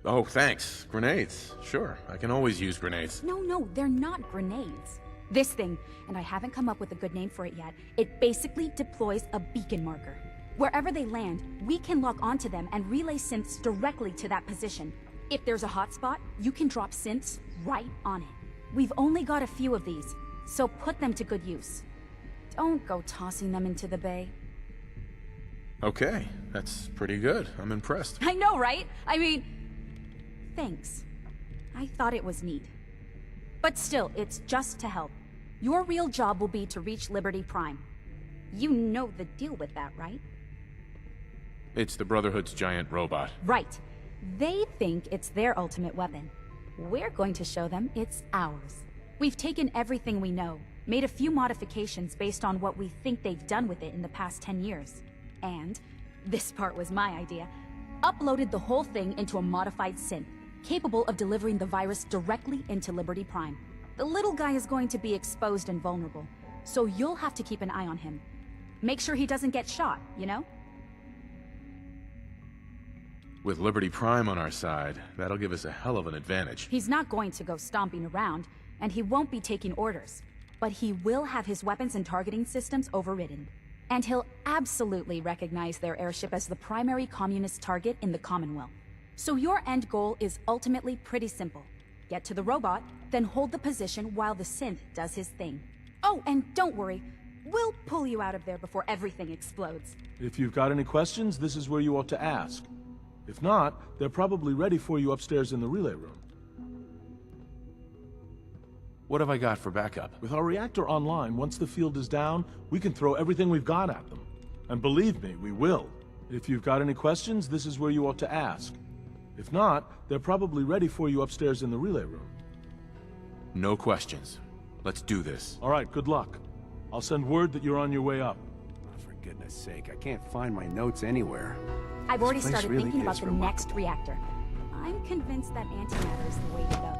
Oh, thanks. Grenades. Sure, I can always use grenades. No, they're not grenades. This thing, and I haven't come up with a good name for it yet, it basically deploys a beacon marker. Wherever they land, we can lock onto them and relay synths directly to that position. If there's a hotspot, you can drop synths right on it. We've only got a few of these, so put them to good use. Don't go tossing them into the bay. Okay, that's pretty good. I'm impressed. I know, right? I mean, thanks. I thought it was neat. But still, it's just to help. Your real job will be to reach Liberty Prime. You know the deal with that, right? It's the Brotherhood's giant robot. Right. They think it's their ultimate weapon. We're going to show them it's ours. We've taken everything we know, made a few modifications based on what we think they've done with it in the past 10 years. And, this part was my idea, uploaded the whole thing into a modified synth, capable of delivering the virus directly into Liberty Prime. The little guy is going to be exposed and vulnerable, so you'll have to keep an eye on him. Make sure he doesn't get shot, you know? With Liberty Prime on our side, that'll give us a hell of an advantage. He's not going to go stomping around, and he won't be taking orders. But he will have his weapons and targeting systems overridden. And he'll absolutely recognize their airship as the primary communist target in the Commonwealth. So your end goal is ultimately pretty simple. Get to the robot, then hold the position while the synth does his thing. Oh, and don't worry. We'll pull you out of there before everything explodes. If you've got any questions, this is where you ought to ask. If not, they're probably ready for you upstairs in the relay room. What have I got for backup? With our reactor online, once the field is down, we can throw everything we've got at them. And believe me, we will. If you've got any questions, this is where you ought to ask. If not, they're probably ready for you upstairs in the relay room. No questions. Let's do this. All right, good luck. I'll send word that you're on your way up. For goodness sake, I can't find my notes anywhere. I've already This place started really thinking about is the remarkable. next reactor. I'm convinced that antimatter is the way to go.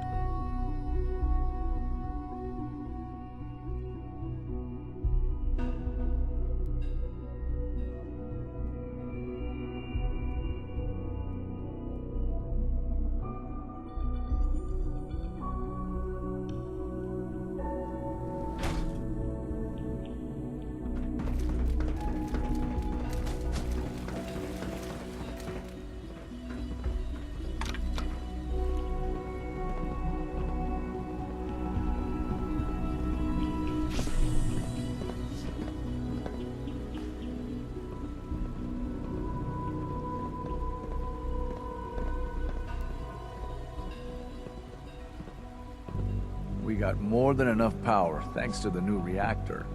We got more than enough power thanks to the new reactor.